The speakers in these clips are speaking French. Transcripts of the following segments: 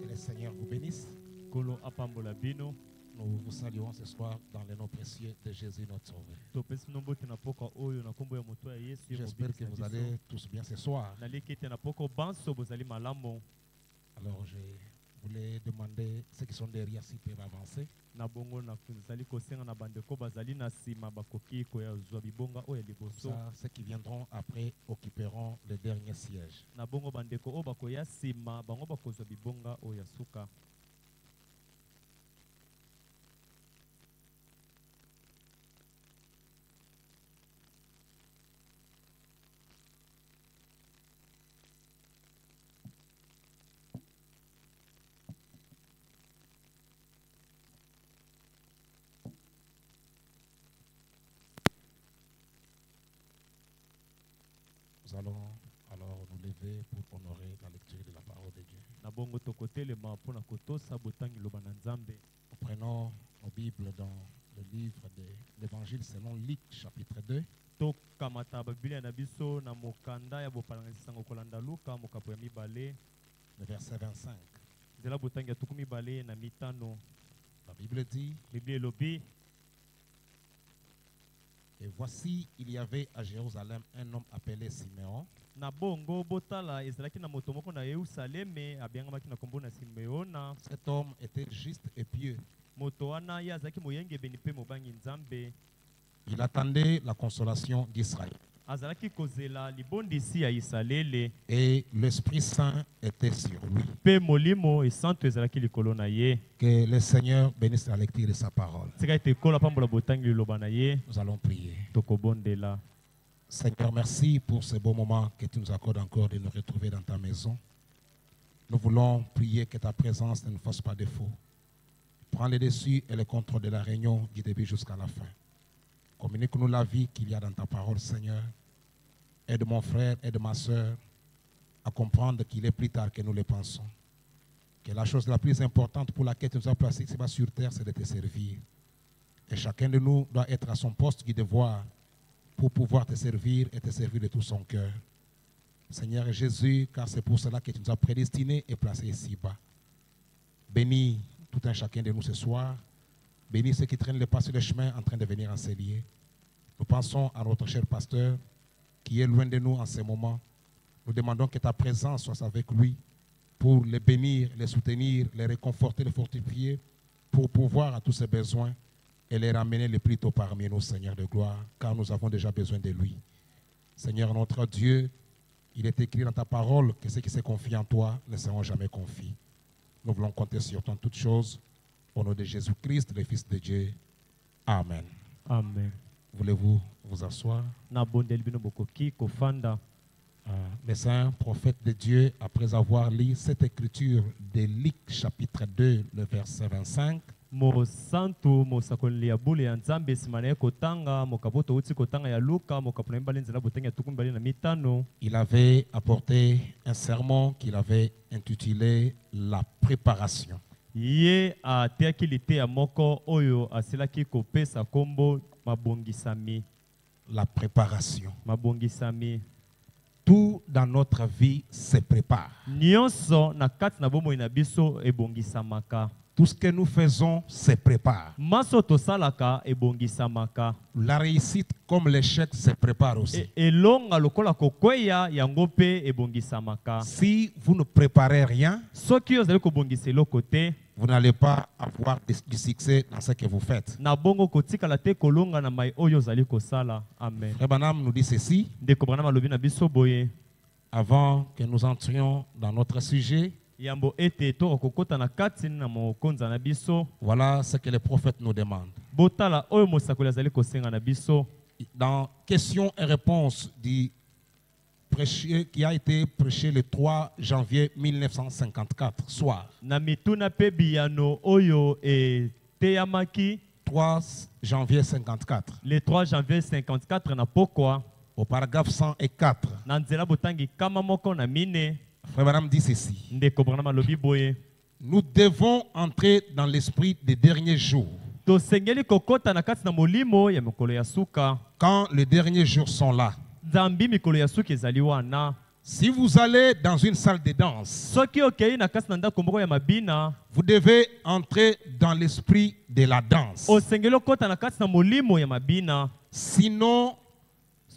Que le Seigneur vous bénisse. Kolo apambola bino. Nous vous saluons ce soir dans le nom précieux de Jésus notre Sauveur. Topesi nombote na poko oyo na kombo ya moto ya Yesu. J'espère que vous allez tous bien ce soir. Nalikete na poko banso bozali malamu. Alors je voulais demander ceux qui sont derrière s'ils peuvent avancer. Na bongo na zali kosenga na bandeko bazali na sima bakoki ko ya zwa bibonga oyo liboso. Ça, ceux qui viendront après occuperont le dernier siège. Na bongo bandeko o bakoya sima bango bakozwa bibonga oyo ya suka. Nous allons alors nous lever pour honorer la lecture de la parole de Dieu. Na bongo tokotelema mpona kotosa botangi loba na Nzambe. Nous prenons nos Bibles dans le livre de l'Évangile selon Luc chapitre 2. Tokamata Biblia na biso na mokanda ya bopalangisango kolanda Luka mokapo ya mibale. Le verset 25. Nzela botangi ya tuku mibale na mitano. La Bible dit: Biblia elobi. Et voici, il y avait à Jérusalem un homme appelé Siméon. Na bongo botala ezalaki na moto moko na Yerusaleme abiangamaki na kombo na Simeona. Cet homme était juste et pieux. Moto wana ye azalaki moyengebeni mpe mobangi Nzambe. Il attendait la consolation d'Israël. Azalaki kozela libondisi ya Isalele. Et l'Esprit Saint était sur lui. Pe molimo esanto ezalaki likolo na ye. Que le Seigneur bénisse la lecture de sa parole. Tika ete kola pambola botangi liloba na ye. Nous allons prier. Tokobondela. Seigneur, merci pour ce beau moment que tu nous accordes encore de nous retrouver dans ta maison. Nous voulons prier que ta présence ne nous fasse pas défaut. Prends le dessus et le contrôle de la réunion du début jusqu'à la fin. Communique-nous la vie qu'il y a dans ta parole, Seigneur. Aide mon frère, aide ma soeur à comprendre qu'il est plus tard que nous le pensons. Que la chose la plus importante pour laquelle tu nous as placés ici-bas sur terre, c'est de te servir. Et chacun de nous doit être à son poste du devoir pour pouvoir te servir et te servir de tout son cœur. Seigneur Jésus, car c'est pour cela que tu nous as prédestinés et placés ici-bas. Bénis tout un chacun de nous ce soir. Bénis ceux qui traînent le pas sur le chemin en train de venir enseigner. Nous pensons à notre cher pasteur qui est loin de nous en ce moment. Nous demandons que ta présence soit avec lui pour les bénir, les soutenir, les réconforter, les fortifier, pour pouvoir à tous ses besoins et les ramener le plus tôt parmi nous, Seigneur de gloire, car nous avons déjà besoin de lui. Seigneur notre Dieu, il est écrit dans ta parole que ceux qui se confient en toi ne seront jamais confiés. Nous voulons compter sur toi en toutes choses. Au nom de Jésus-Christ, le Fils de Dieu. Amen. Amen. Voulez-vous vous asseoir? Na bondeli bino bokoki kofanda. Le saint prophète de Dieu, après avoir lu cette écriture de Luc chapitre 2, le verset 25, Mo santu mo sakoli ya bule ya Nzambe simana ye kotanga mo kaboto uti kotanga ya Luka mo kapuna mbali nzela botenga tuku mbali na mitano. il avait apporté un sermon qu'il avait intitulé La préparation. Ye a teakilite ya moko oyo asilaki kopesa kombo mabongisami. La préparation. Mabongisami. Tout dans notre vie se prépare. Nyonso na kati na bomoi na biso ebongisamaka. Tout ce que nous faisons se prépare. Maso tosalaka ebongisamaka. La réussite comme l'échec se prépare aussi. Elonga lokola kokweya yango pe ebongisamaka. Si vous ne préparez rien, Soki ozali kobongisa eloko te, vous n'allez pas avoir du succès dans ce que vous faites. na bongo kotikala te kolonga na mai oyo ozali kosala. Amen. Frère Branham nous dit ceci, Ndeko Branham alobi na biso boye. avant que nous entrions dans notre sujet. Yambo ete to kokota na kati na mokonza na biso. Voilà ce que les prophètes nous demandent. Botala oyo mosakoli azali kosenga na biso. Dans questions et réponses du prêché qui a été prêché le 3 janvier 1954 soir. Na mituna pe biyano oyo teyamaki 3 janvier 54. le 3 janvier 54 na pokwa. Au paragraphe 104. Na nzela botangi kama moko na mine. Frère Branham dit ceci. Ndeko Branham alobi boye. Nous devons entrer dans l'esprit des derniers jours. Tosengeli kokota na kati na molimo ya mikolo ya suka. Quand les derniers jours sont là, Nzambi mikolo ya suka ezali wana. Si vous allez dans une salle de danse, soki okei na kasi na ndako moko ya mabina vous devez entrer dans l'esprit de la danse. osengeli okota na kasi na molimo ya mabina. Sinon,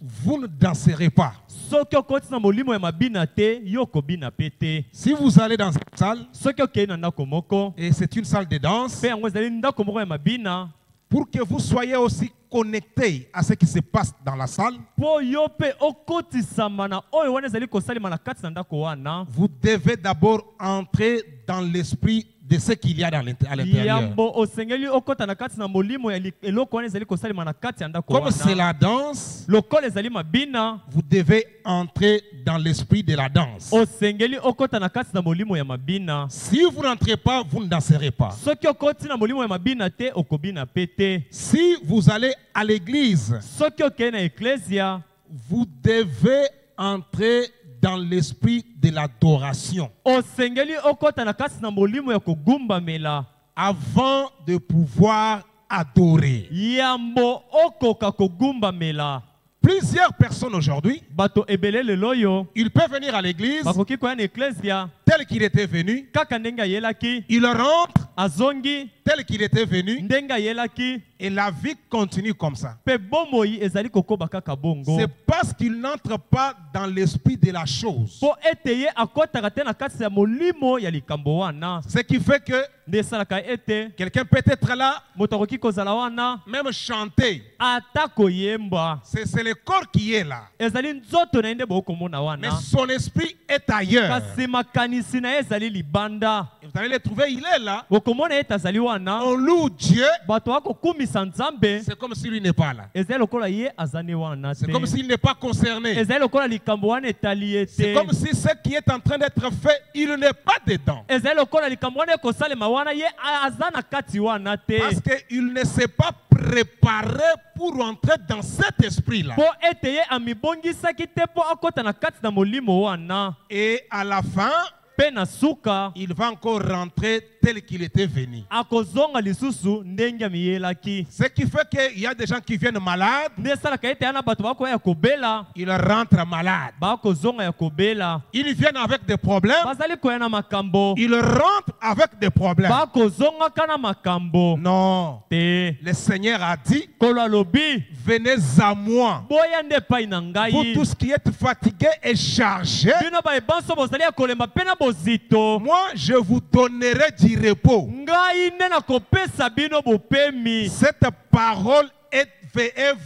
vous ne danserez pas. Soki okoti na molimo ya mabina te yo kobina pe te. Si vous allez dans une salle, Soki okei na ndako moko et c'est une salle de danse, pe yango ezali ndako moko ya mabina, pour que vous soyez aussi connectés à ce qui se passe dans la salle, po yo pe okotisama na oyo wana ezali kosalema na kati na ndako wana, vous devez d'abord entrer dans l'esprit de ce qu'il y a à l'intérieur. yambo osengeli okota na kati na molimo ya eloko wana ezali kosalema na kati ya ndako Comme c'est wana. la danse, Lokola ezali mabina, vous devez entrer dans l'esprit de la danse. osengeli okota na kati na molimo ya mabina. Si vous n'entrez pas, vous ne danserez pas. Soki okoti na molimo ya mabina te okobina pe te. Si vous allez à l'église, Soki okei na eklesia, vous devez entrer dans l'esprit de l'adoration osengeli okota na kati na molimo ya kogumbamela avant de pouvoir adorer. yambo okoka kogumbamela. Plusieurs personnes aujourd'hui, Bato ebele lelo yo ils peuvent venir à l'église bakoki koya na eklesia tel qu'il était venu, kaka ndenge ayelaki, ils rentrent azongi tel qu'il était venu, ndenge ayelaki, et la vie continue comme ça. pe bomoi ezali kokoba kaka bongo. C'est parce qu'ils n'entrent pas dans l'esprit de la chose. Po ete ye akotaka te na kati ya molimo ya likambo wana. Ce qui fait que Nde esalaka ete quelqu'un peut être là, moto akoki kozala wana même chanter. ata koyemba, C'est le corps qui est là. ezali nzoto na ye nde bokomona Mais wana, son esprit est ailleurs. kasi makanisi na ye ezali libanda. Et vous allez le trouver, il est là. Bokomona ete azali wana, On loue Dieu. bato bakokumisa nzambe, C'est comme s'il n'est pas là. ezali lokola ye azani wana te, C'est comme s'il n'est pas concerné. ezali lokola likambo wana etali ye C'est te, comme si ce qui est en train d'être fait, il n'est pas dedans. ezali lokola likambo wana ekosalema wana ye aza na kati wana te, Parce qu'il ne s'est pas préparé pour entrer dans cet esprit-là. po ete ye amibongisaki te po akota na kati na molimo wana. Et à la fin, Pe na suka il va encore rentrer tel qu'il était venu. akozonga lisusu ndenge amiyelaki. Ce qui fait qu'il y a des gens qui viennent malades, Nde esalaka ete yana bato bakoya ya kobela ils rentrent malades. bakozonga ya kobela, Ils viennent avec des problèmes, bazali koya na makambo ils rentrent avec des problèmes. bakozongaka na makambo Non, te. le Seigneur a dit, Kolo alobi venez à moi. boya nde epai na Vous ngai, tous qui êtes fatigués et chargés, bino baebanso bozali ya kolemba mpe na bozito, moi je vous donnerai du repos. ngai nde nakopesa bino bopemi. Cette parole est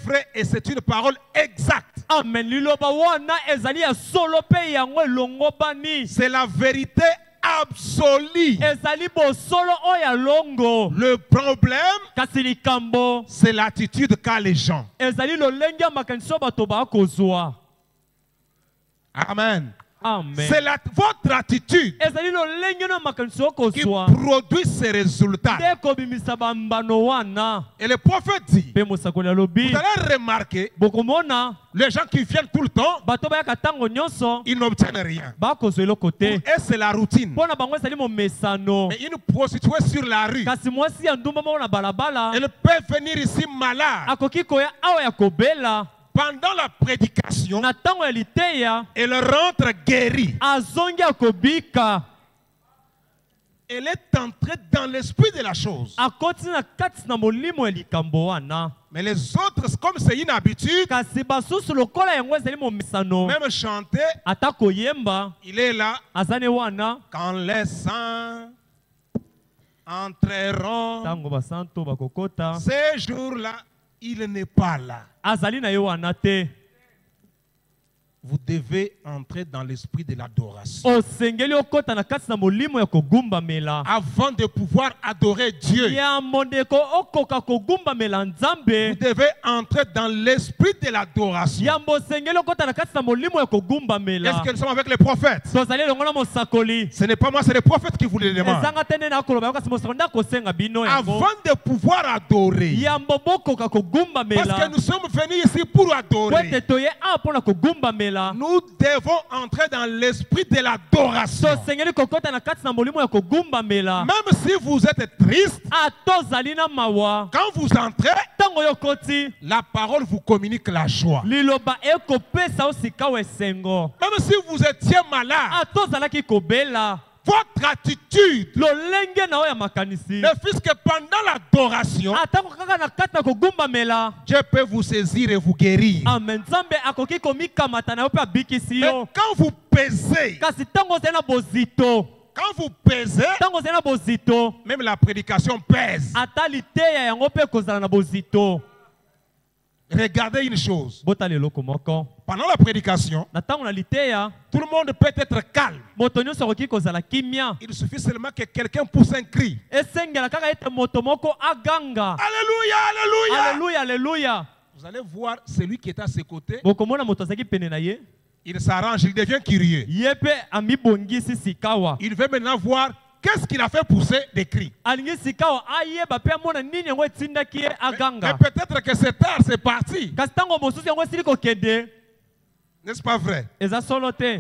vraie et c'est une parole exacte. Amen. Liloba wana ezali ya solo pe yango elongo bani, C'est la vérité absolue. ezali bosolo oyo ya longo. Le problème, Kasi likambo c'est l'attitude qu'a les gens. ezali lolenge ya makanisi oyo bato bakozwa. Amen. Amen. C'est votre attitude ezali lolenge na makanisi oyo qui kozwa produit ces résultats. nde kobimisa bambano wana. Et le prophète dit, Pe mosakoli alobi vous allez remarquer, bokomona les gens qui viennent tout le temps, bato bayaka ntango nyonso ils n'obtiennent rien. bakozwa eloko Pour te, eux, c'est la routine. mpo na bango ezali momesano. Mais une prostituée sur la rue, Kasi mwasi ya ndumba moko na balabala elle peut venir ici malade. akoki koya awa ya kobela, Pendant la prédication, na ntango ya liteya elle rentre guérie. azongi akobika, Elle est entrée dans l'esprit de la chose. akoti na kati na molimo ya likambo wana. Mais les autres, comme c'est une habitude, Kasi basusu lokola yango ezali momesano, même chanter, ata koyemba il est là. azane wana. Quand les saints entreront, Ntango basanto bakokota ces jours-là, il n'est pas là. azali na ye wana te. Vous devez entrer dans l'esprit de l'adoration. Osengeli okota na kati na molimo ya kogumbamela. Avant de pouvoir adorer Dieu, Ya mondeko okoka kogumbamela vous nzambe. devez entrer dans l'esprit de l'adoration. Ya mbosengeli okota na kati na molimo ya Est-ce kogumbamela. que nous sommes avec les prophètes? Tozali elongo na mosakoli. Ce n'est pas moi, c'est les prophètes qui vous le demandent. Ezanga te nde nakoloba yo kasi mosakoli nde akosenga bino yango. Avant de pouvoir adorer. Yambo bokoka Parce que kogumbamela. nous sommes venus ici pour Po adorer. ete toye awa mpo na kogumbamela. mela. Nous devons entrer dans l'esprit de l'adoration. Tosengeli kokota na kati na molimo ya kogumba mela. Même si vous êtes triste, Atozali na mawa. quand vous entrez, Tango yokoti. la parole vous communique la joie. Liloba ekopesa osika wesengo. Même si vous étiez malade, Atozalaki kobela. votre attitude Lolenge na oya makanisi. ne fût-ce que pendant l'adoration, Atango kaka na kati na kogumba mela. Dieu peut vous saisir et vous guérir. Amen. Nzambe akoki komikamata na yo pe abikisi Mais yo. quand vous pesez, Kasi tango ozali na bozito. quand vous pesez, Tango ozali na bozito. même la prédication pèse. Ata liteya yango pe kozala na bozito. Regardez une chose. Botala eloko moko. Pendant la prédication, Na tango na liteya, tout le monde peut être calme. moto nyonso akoki kozala kimia. Il suffit seulement que quelqu'un pousse un cri. Esengela kaka ete moto moko aganga. Alléluia, alléluia. Alléluia, alléluia. Vous allez voir celui qui est à ses côtés. Bokomona moto azaki pene na ye. Il s'arrange, il devient curieux. Ye pe amibongisi sikawa. Il veut maintenant voir qu'est-ce qu'il a fait pousser des cris. Alingi sikawa ayeba pe amona nini yango etindaki ye Mais aganga. peut-être que c'est tard, c'est parti. Kasi tango mosusu yango esili kokende. N'est-ce pas vrai? Eza solo te.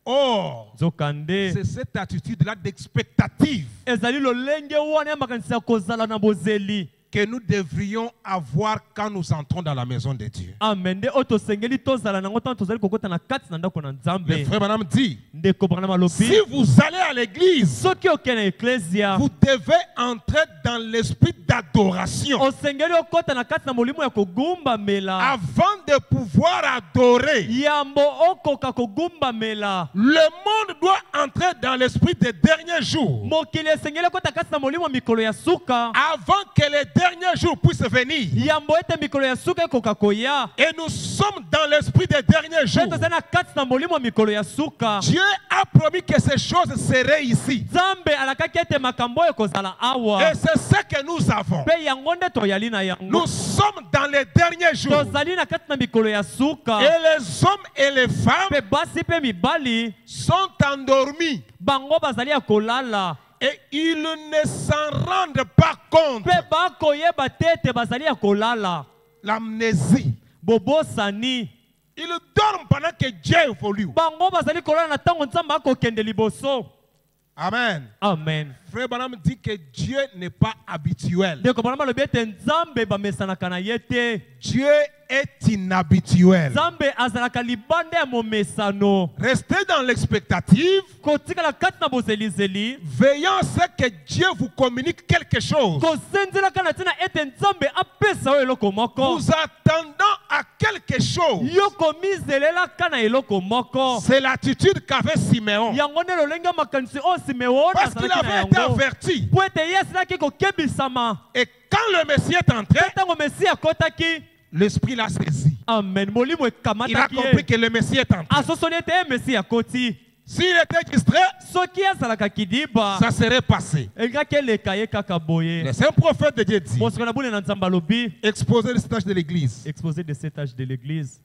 Or, Zokande. c'est cette attitude-là d'expectative Ezali lolenge wana ya makanisi ya kozala na bozeli. que nous devrions avoir quand nous entrons dans la maison de Dieu. Amen. De oto sengeli tozala nango tanto tozali kokota na kati na ndako na Le Nzambe. frère madame dit, Ndeko bana malobi. si vous allez à l'église, Soki okena eklesia. vous devez entrer dans l'esprit d'adoration Osengeli okota na kati na molimo ya kogumba mela. avant de pouvoir adorer. Yambo okoka kogumba mela. Le monde doit entrer dans l'esprit des derniers jours Mokili esengeli okota kati na molimo mikolo ya suka. avant que les derniers jours puissent venir. Yambo ete mikolo ya suka ekoka koya. Et nous sommes dans l'esprit des derniers jours. Tozali na kati na molimo mikolo ya suka. Dieu a promis que ces choses seraient ici. Nzambe alakaki ete makambo oyo ekozala awa. Et c'est ce que nous avons. Pe yango nde toyali na yango. Nous sommes dans les derniers jours. Tozali na kati na mikolo ya suka. Et les hommes et les femmes Pe basi pe mibali sont endormis. bango bazali ya kolala. Et ils ne s'en rendent pas compte. Pe bakoyeba te ete bazali ya kolala. L'amnésie. Bobosani. Ils dorment pendant que Dieu évolue. Bango bazali kolala na tango Nzambe akokende liboso. Amen. Amen. Frère Branham dit que Dieu n'est pas habituel. Ndeko bana malobi ete Nzambe bamesanaka na ye te. Dieu est inhabituel. Nzambe azalaka libanda ya momesano. Restez dans l'expectative, Kotikala kati na bozelizeli. veillant à ce que Dieu vous communique quelque chose. Kosenzelaka na tina ete Nzambe apesa oyo eloko moko. Vous attendant à quelque chose. Yo komizelelaka na eloko moko. C'est l'attitude qu'avait Siméon. Yango nde lolenge makanisi o Simeon Parce qu'il azalaki na avait été yango. averti. Po ete ye asilaki kokebisama. Et quand le Messie est entré, Ntango Mesi akotaki. l'Esprit l'a saisi. Amen. Molimo Il a ekamataki compris ye. que le Messie est entré. Asosoli ete ye Mesi akoti. S'il était distrait, Soki azalaka kidiba. ça serait passé. Elingaki eleka ye kaka boye. Le saint prophète de Dieu dit, Mosika na bule na Nzambe alobi. exposé le stage de l'église, Exposé de cet âge de l'église.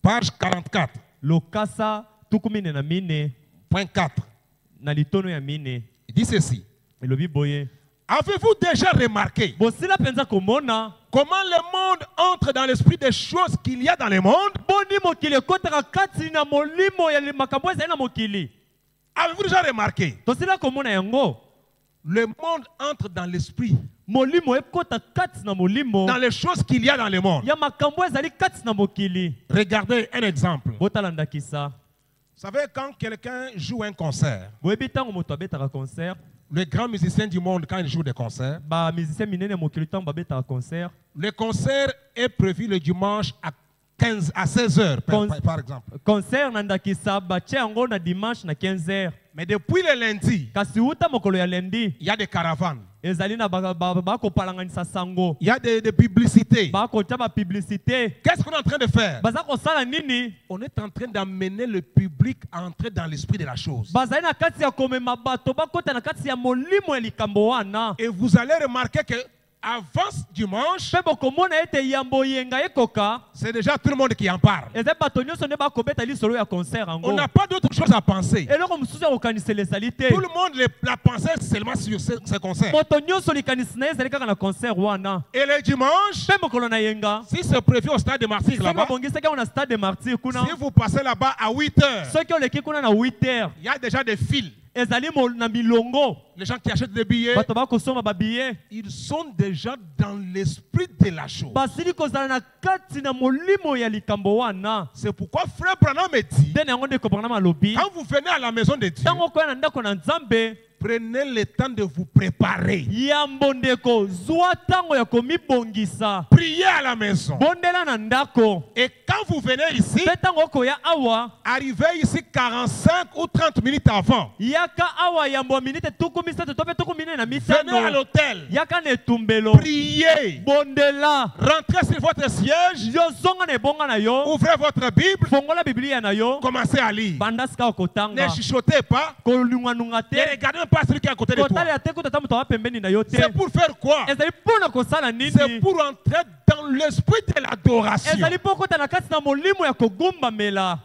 page 44, Lokasa tukumine na mine. point 4. Na litono ya mine. Il dit ceci. Elobi boye. Avez-vous déjà remarqué Bosila penza komona. comment le monde entre dans l'esprit des choses qu'il y a dans le monde? Boni mokili ekotaka kati na molimo ya makambo ezali na mokili. Avez-vous déjà remarqué? Tosila komona yango. Le monde entre dans l'esprit, Molimo ekota kati na molimo. dans les choses qu'il y a dans le monde. Ya makambo ezali kati na mokili. Regardez un exemple. Vous Botalanda kisa. savez, quand quelqu'un joue un concert, Boyebi tango moto abetaka concert. le grand musicien du monde, quand il joue des concerts, Ba musicien minene mokili tango babetaka concert. le concert est prévu le dimanche à 16 heures, par exemple. Concert na ndakisa bache yango na dimanche na 15h. Mais depuis le lundi, Kasi uta mokolo ya lendi. il y a des caravanes, Ezali na bakopalanganisa sango. il y a des publicités. Bakotia ba publicité. Qu'est-ce qu'on est en train de faire? Baza kosala nini? On est en train d'amener le public à entrer dans l'esprit de la chose. Bazali na kati ya komema bato bakota na kati ya molimo ya likambo wana. Et vous allez remarquer que avant dimanche, Pe bokomona ete yambo yenga ekoka. c'est déjà tout le monde qui en parle. Eze bato nyonso nde bakobeta lisolo ya concert On ango. n'a pas d'autre chose à penser. Eloko mosusu ya kokanisela ezali te. Tout le monde la pensait seulement sur ce concert. Moto nyonso likanisi na ye ezali kaka na concert wana. Et le dimanche, Pe mokolo na yenga. si c'est prévu au stade de Martyrs Soki là-bas, babongisaki awa na stade de Martyrs kuna. si vous passez là-bas à 8 heures, Soki oleki kuna na 8h. il y a déjà des files. Ezali na milongo. Les gens qui achètent des billets, Bato bakosomba ba billet. ils sont déjà dans l'esprit de la chose. Basili kozala na kati na molimo ya likambo wana. C'est pourquoi frère Branham me dit, Dene yango nde kopana malobi. quand vous venez à la maison de Dieu, Tango koya na ndako na Nzambe. prenez le temps de vous préparer. Yambo ndeko zwa tango ya komibongisa. Priez à la maison. Bondela na ndako. Et quand vous venez ici, Pe tango koya awa. arrivez ici 45 ou 30 minutes avant. Yaka awa yambo minute tuku misato tope tuku minute na Venez à mitano. l'hôtel. Yaka ne tumbelo. Priez. Bondela. Rentrez sur votre siège. Yo zonga na ebonga na yo. Ouvrez votre Bible. Fongola Biblia na yo. Commencez à lire. Banda sika Ne okotanga. chuchotez pas. Kolunga te. Ne regardez même pas celui qui est à côté de toi. Kotala ya te kutata muto wa pembeni na yo te. C'est pour faire quoi? Ezali pona kosala nini? C'est pour entrer dans l'esprit de l'adoration. Ezali pokota na kati na molimo ya kogumbamela.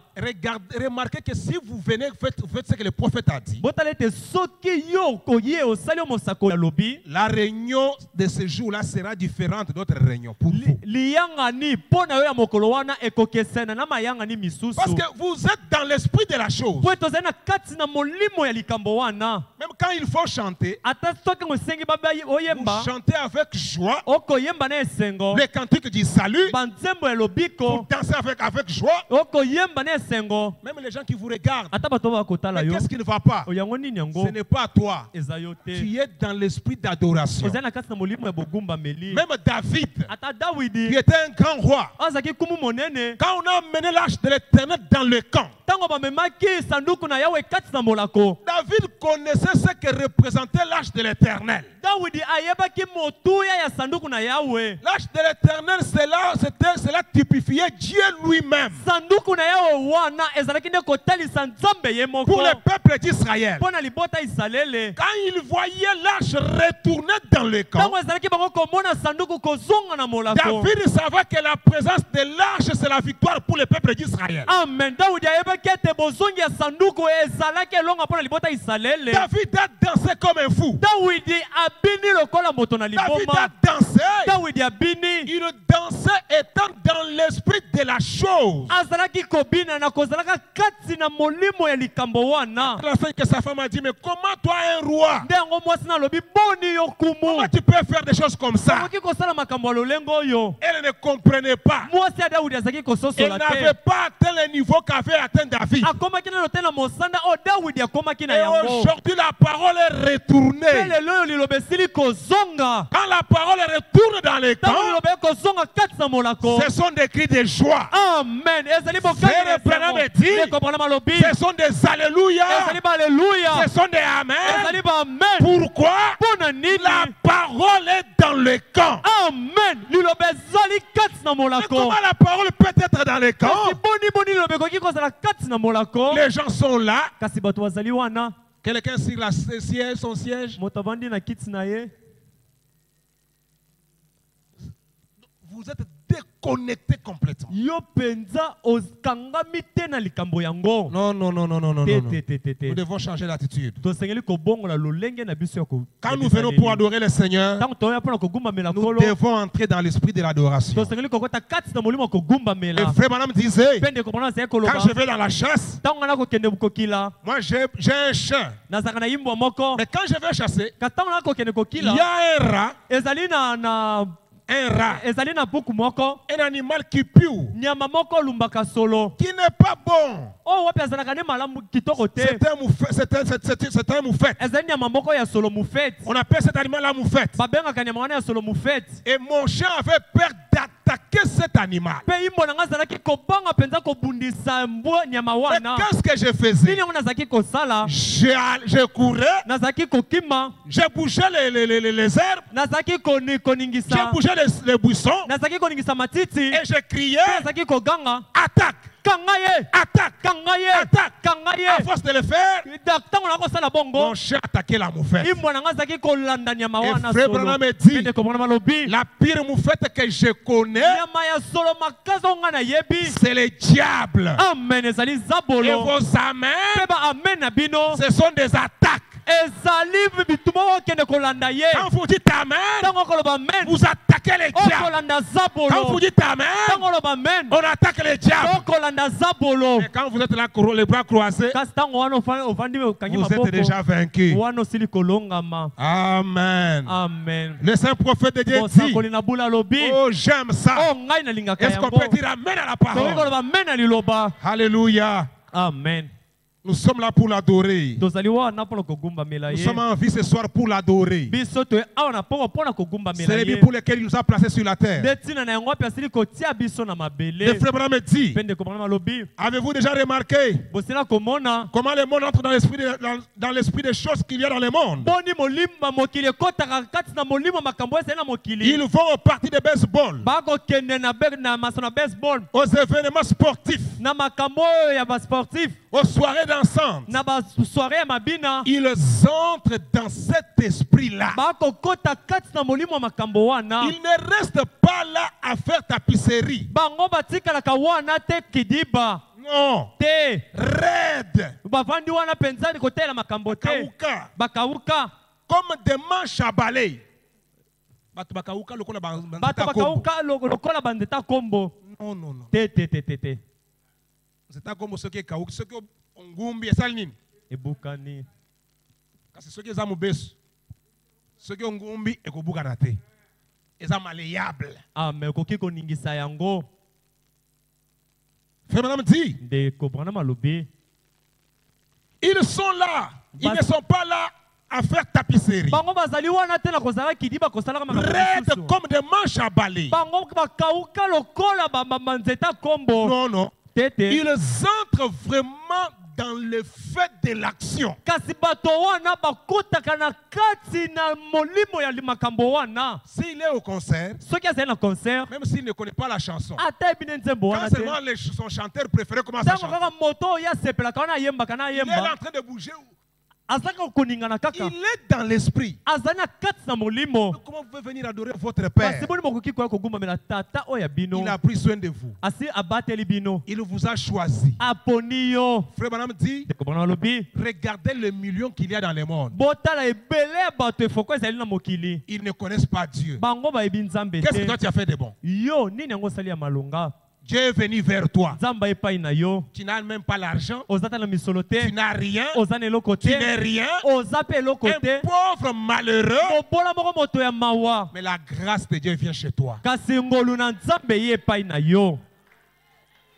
Remarquez que si vous venez, faites ce que le prophète a dit. Botala ete soki yo koye osali mosako ya lobi. La réunion de ce jour-là sera différente d'autres réunions pour vous. Liyanga ni pona yo ya mokolo wana ekokesena na mayanga ni misusu. Parce que vous êtes dans l'esprit de la chose. Po tozali na kati na molimo ya likambo wana. Même quand il faut chanter, Ata soki ngosengi baba vous oyemba. chantez avec joie Okoyemba na esengo. le cantique du salut. Banzembo ya Vous lobiko. dansez avec joie. Okoyemba na esengo. Même les gens qui vous regardent. Ata bato bakotala Mais yo. qu'est-ce qui ne va pas? Oyango nini yango? Ce n'est pas toi. Eza yo te. Tu es dans l'esprit d'adoration. Ozali na kati na molimo ya bogumbameli. Même David, Ata qui Dawidi était un grand roi, azaki kumu monene. quand on a mené l'arche de l'Éternel dans le camp, Tango bamemaki sanduku na Yawe kati na molako. David connaissait ce que représentait l'arche de l'Éternel. Dawidi ayebaki motuya ya sanduku na Yawe. L'arche de l'Éternel, cela typifiait Dieu lui-même Sanduku na Yawe wana ezalaki nde kotalisa Nzambe ye moko. pour le peuple d'Israël. Pona libota Isalele. Quand il voyait l'arche retourner dans le camp, Tango ezalaki bango komona sanduku kozonga na molako. David savait que la présence de l'arche, c'est la victoire pour le peuple d'Israël. Amen. Dawidi ayebaki ete bozongi ya sanduku ezalaki elonga pona libota Isalele. David a dansé comme un fou. Dawidi abini lokola moto na David a liboma. dansé. Dawidi abini. Il dansait étant dans l'esprit de la chose. Azalaki kobina na kozalaka kati na molimo ya likambo wana. La fin que sa femme a dit, mais comment toi un roi, Nde yango mwasi na lobi boni yo kumu. comment tu peux faire des choses comme ça? Akoki kosala makambo ya lolengo oyo. Elle ne comprenait pas. Mwasi ya Dawidi azalaki Elle kososola n'avait te. pas atteint le niveau qu'avait atteint David. Akomaki na lote na mosanda o Dawidi akomaki na Et yango. aujourd'hui, la parole est retournée. Pe lelo oyo liloba esili kozonga. Quand la parole retourne dans les Tango camps, liloba ekozonga kati na molako. ce sont des cris de joie. Amen. Ezali bokali Frère na Branham esengo. dit, Ndeko Branham alobi. Ce sont des alléluia. Ezali ba alléluia. Ce sont des amen. Ezali ba amen. Pourquoi? Pona nini? La parole est dans le camp. Amen. Liloba ezali kati na Mais molako. comment la parole peut être dans le camp? Kasi boni liloba ekoki kozala kati na molako. Les gens sont là. Kasi bato bazali wana. Quelqu'un sur son siège. Moto avandi na kiti na ye. Vous êtes déconnecté complètement. Yo penza okangami te na likambo yango. Non. Te. Nous devons changer d'attitude. Tosengeli kobongola lolenge na biso ya ko. Quand nous venons pour adorer le Seigneur, Tango toya pona kogumbamela nous kolo. devons entrer dans l'esprit de l'adoration. Tosengeli kokota kati na molimo Le kogumbamela. frère Madame disait, Pende kopona se quand koloba. je vais dans la chasse, Tango na kokende bukokila. moi j'ai un chien. Nazaka na imbwa moko. Mais quand je vais chasser, Katango na kokende il kokila. y a un rat, Ezali na ezali na buku moko. un animal qui pue, Nyama moko lumbaka solo. qui n'est pas bon. Oh wapi azalaka ne malamu kitoko te. C'est un moufette. Ezali nyama moko ya solo moufette. On appelle cet animal la moufette. Babengaka nyama wana ya solo moufette. Et mon chien avait peur d'attaquer cet animal. Pe imbo nanga azalaki kobanga penza kobundisa mbwa nyama Mais wana. qu'est-ce que je faisais? Nini yango nazalaki kosala? Je courais, Nazalaki kokima. je bougeais les herbes, Nazalaki je koningisa. bougeais les buissons Nazalaki koningisa matiti. et je criais, Nazalaki koganga. attaque. Kangaye. Attaque. Kangaye. Attaque. Kangaye. À force de le faire, Tango na kosala bongo. mon cher attaqué la moufette. Imbo na ngazaki kolanda nyama wana Et frère solo. Branham dit, Pende ko Branham alobi. la pire moufette que je connais, Nyama ya solo makazo nga na yebi. c'est le diable. Amen ezali Et zabolo. vos amens, Peba amen na bino. ce sont des attaques. Ezali bituma okende kolanda ye. Quand vous dites amen, Tango koloba amen. vous attaquez les diables. Okolanda Quand zabolo. vous dites amen, Tango koloba amen. on attaque les diables. Okolanda zabolo. Mais quand vous êtes là, les bras croisés, Kasi tango wana ofandi okangi vous maboko. êtes déjà vaincu. Wana osili kolongama. Amen. Amen. Le saint prophète de Dieu dit, Bosakoli na bula lobi. oh j'aime ça. Oh ngai nalingaka Est-ce qu'on yango. peut dire amen à la Tokoki parole? koloba amen na liloba. Alléluia. Amen. Nous sommes là pour l'adorer. Tozali wana mpona kogumbamela Nous ye. sommes en vie ce soir pour l'adorer. Biso toye awa na poko mpona C'est kogumbamela les ye. buts pour lesquels il nous a placés sur la terre. Nde ntina na yango mpe asili kotia biso na Le mabele. frère Branham dit, Mpe ndeko Branham alobi. avez-vous déjà remarqué Bosila komona. comment le monde entre dans l'esprit des choses qu'il y a dans le monde? Boni molimba mokili ekotaka kati na molimo makambo ezali na mokili. Ils vont aux parties de baseball, Bakokende na maso na baseball. aux événements sportifs, Na makambo ya basportif. aux soirées dansantes. Na basoirée ya mabina. Ils entrent dans cet esprit-là. Bakokota kati na molimo ya makambo wana. Ils ne restent pas là à faire tapisserie. Bango batikalaka wana te kidiba. Non. Te. Raide. Bavandi wana penzani kotela makambo te. Kauka. Bakauka. Comme des manches à balai. Bato bakauka lokola Bato bandeta kombo. bakauka lokola bandeta kombo. Non, non, non. Te. C'est kombo soki kauka soki ngumbi esali nini? Ebukani. Kasi soki eza mobesu. Soki ngumbi ekobukana te. Eza malléable. Amen. Koki koningisa yango. Frère Branham dit, Ndeko Branham alobi. ils sont là. Ils ne sont pas là à faire tapisserie. Bango bazali wana te na kozala kidiba kosalaka makambo Raide mosusu. comme des manches à balai. Bango bakauka lokola banzeta kombo. Non, non. Te. Ils entrent vraiment dans le fait de l'action. Kasi bato wana bakotaka na kati na molimo ya makambo wana. S'il est au concert, Soki azali na concert. même s'il ne connaît pas la chanson, Ata ebine nzembo quand wana te. seulement son chanteur préféré commence à Tango chanter, kaka moto oyo asepelaka wana ayembaka na il est ayemba. en train de bouger. Azalaka koningana kaka. Il est dans l'esprit. Azali na kati na molimo. Comment vous pouvez venir adorer votre Kasi Père? boni mokoki koya kogumbamela tata oyo ya bino. Il a pris soin de vous. Asi abateli bino. Il vous a choisi. Aponi yo. Frère Branham dit, Ndeko Branham alobi. regardez le million qu'il y a dans le monde. Botala ebele ya bato efoko ezali na mokili. Ils ne connaissent pas Dieu. Bango bayebi nzambe Qu'est-ce que toi te. tu as fait de bon? Yo nini yango osali ya malonga. Dieu est venu vers toi. Nzambe epai na yo. Tu n'as même pas l'argent. Oza ta na misolo Tu te. n'as rien. Oza na eloko Tu te. n'es rien. Oza pe eloko Un te. pauvre malheureux. Mobola moko moto ya mawa. Mais la grâce de Dieu vient chez toi. Kasi ngolu na nzambe ye epai na yo.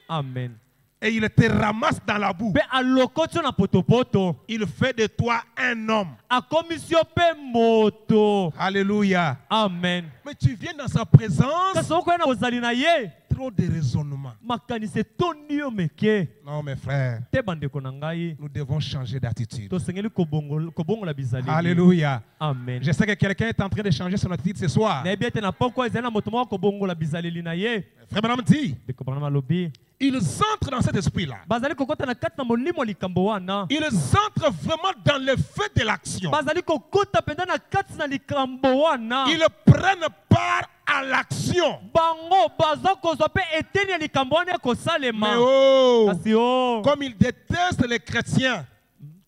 Amen. Et il te ramasse dans la boue. Pe alokoti yo na potopoto. Il fait de toi un homme. Akomisi yo pe moto. Alléluia. Amen. Mais tu viens dans sa présence. Kasi okoya na ozali na ye. Trop de raisonnement. Makanisi etondi yo meke. Non, mes frères. Te bandeko na ngai. Nous devons changer d'attitude. Tosengeli kobongola bizaleli. Alléluia. Amen. Je sais que quelqu'un est en train de changer son attitude ce soir. Nayebi ete na poko ezali na moto moko kobongola bizaleli na ye. Frère Branham dit, Ndeko Branham alobi. ils entrent dans cet esprit-là. Bazali kokota na kati na molimo likambo wana. Ils entrent vraiment dans le fait de l'action. Bazali kokota penda na kati na likambo wana. Ils prennent part à l'action. Bango baza kozwa pe eteni ya likambo wana Mais ekosalema. oh, Kasi oh. comme ils détestent les chrétiens.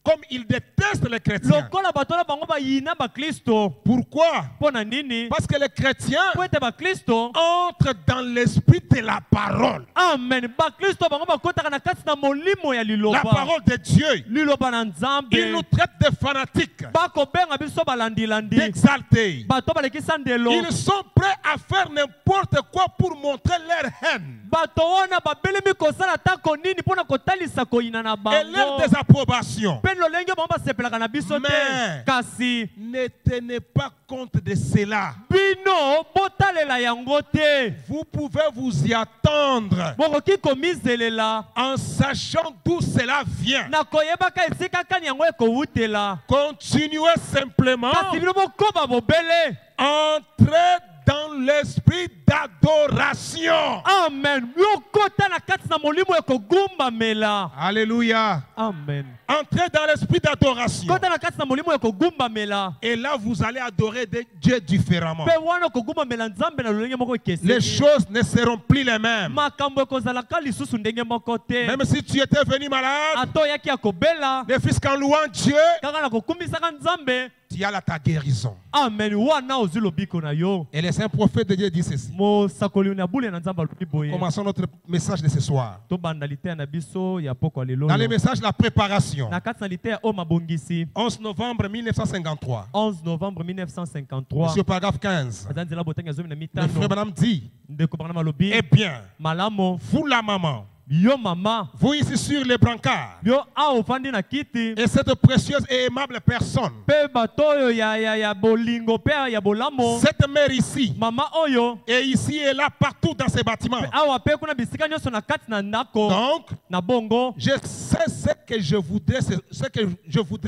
Comme ils détestent les chrétiens. Lokola bato na bango bayina bakristo. Pourquoi? Pona nini? Parce que les chrétiens Po ete bakristo. entrent dans l'esprit de la parole. Amen. Bakristo bango bakotaka na kati na molimo ya La liloba. parole de Dieu. Liloba na Nzambe. Ils nous traitent de fanatiques, Bakobenga biso balandi-landi. d'exaltés. Bato balekisa ndelo. Ils sont prêts à faire n'importe quoi pour montrer leur haine Bato wana babelemi kosala tako nini mpona kotalisa koyina na et leur bango. désapprobation. Pe lolenge bango basepelaka na biso te. Mais Kasi ne tenez pas compte de cela. bino botalela yango te. Vous pouvez vous y attendre Bokoki komizelela. en sachant d'où cela vient. Na koyebaka esika kani yango ekowutela. Continuez simplement. Kasi bino bokoba bobele. Entrez dans l'esprit d'adoration. Amen. Yokota na kati na molimo ekogumba mela. Alléluia. Amen. Entrez dans l'esprit d'adoration. Kota na kati na molimo ekogumba mela. Et là, vous allez adorer Dieu différemment. Pe wana kogumba mela nzambe na lolenge moko ekese. Les choses ne seront plus les mêmes. Makambo ekozalaka lisusu ndenge moko te. Même si tu étais venu malade, Ato yaki akobela. ne fût-ce qu'en louant Dieu, Kaka na kokumisaka nzambe. tu as là ta guérison. Amen. Wana ozwi lobiko na yo. Et les saints prophètes de Dieu disent ceci. Mosakoli na bule na nzambe alobi boye. Commençons notre message de ce soir. Tobanda liteya na biso ya poko lelo. Dans le message, la préparation. Na kati na liteya o mabongisi. 11 novembre 1953. 11 novembre 1953. Monsieur paragraphe 15. Azanzela botanya zomi na Le mitano. frère Branham dit, Ndeko Branham alobi. eh bien, Malamo. vous la maman, Yo mama. vous ici sur les brancards, Yo a ofandi na kiti. et cette précieuse et aimable personne, Pe batoyo ya bolingo pe ya bolamo. cette mère ici, Mama oyo. et ici et là, partout dans ces bâtiments. Pe awa pe kuna bisika nyonso na kati na ndako. Donc, Na bongo. je sais ce que je voudrais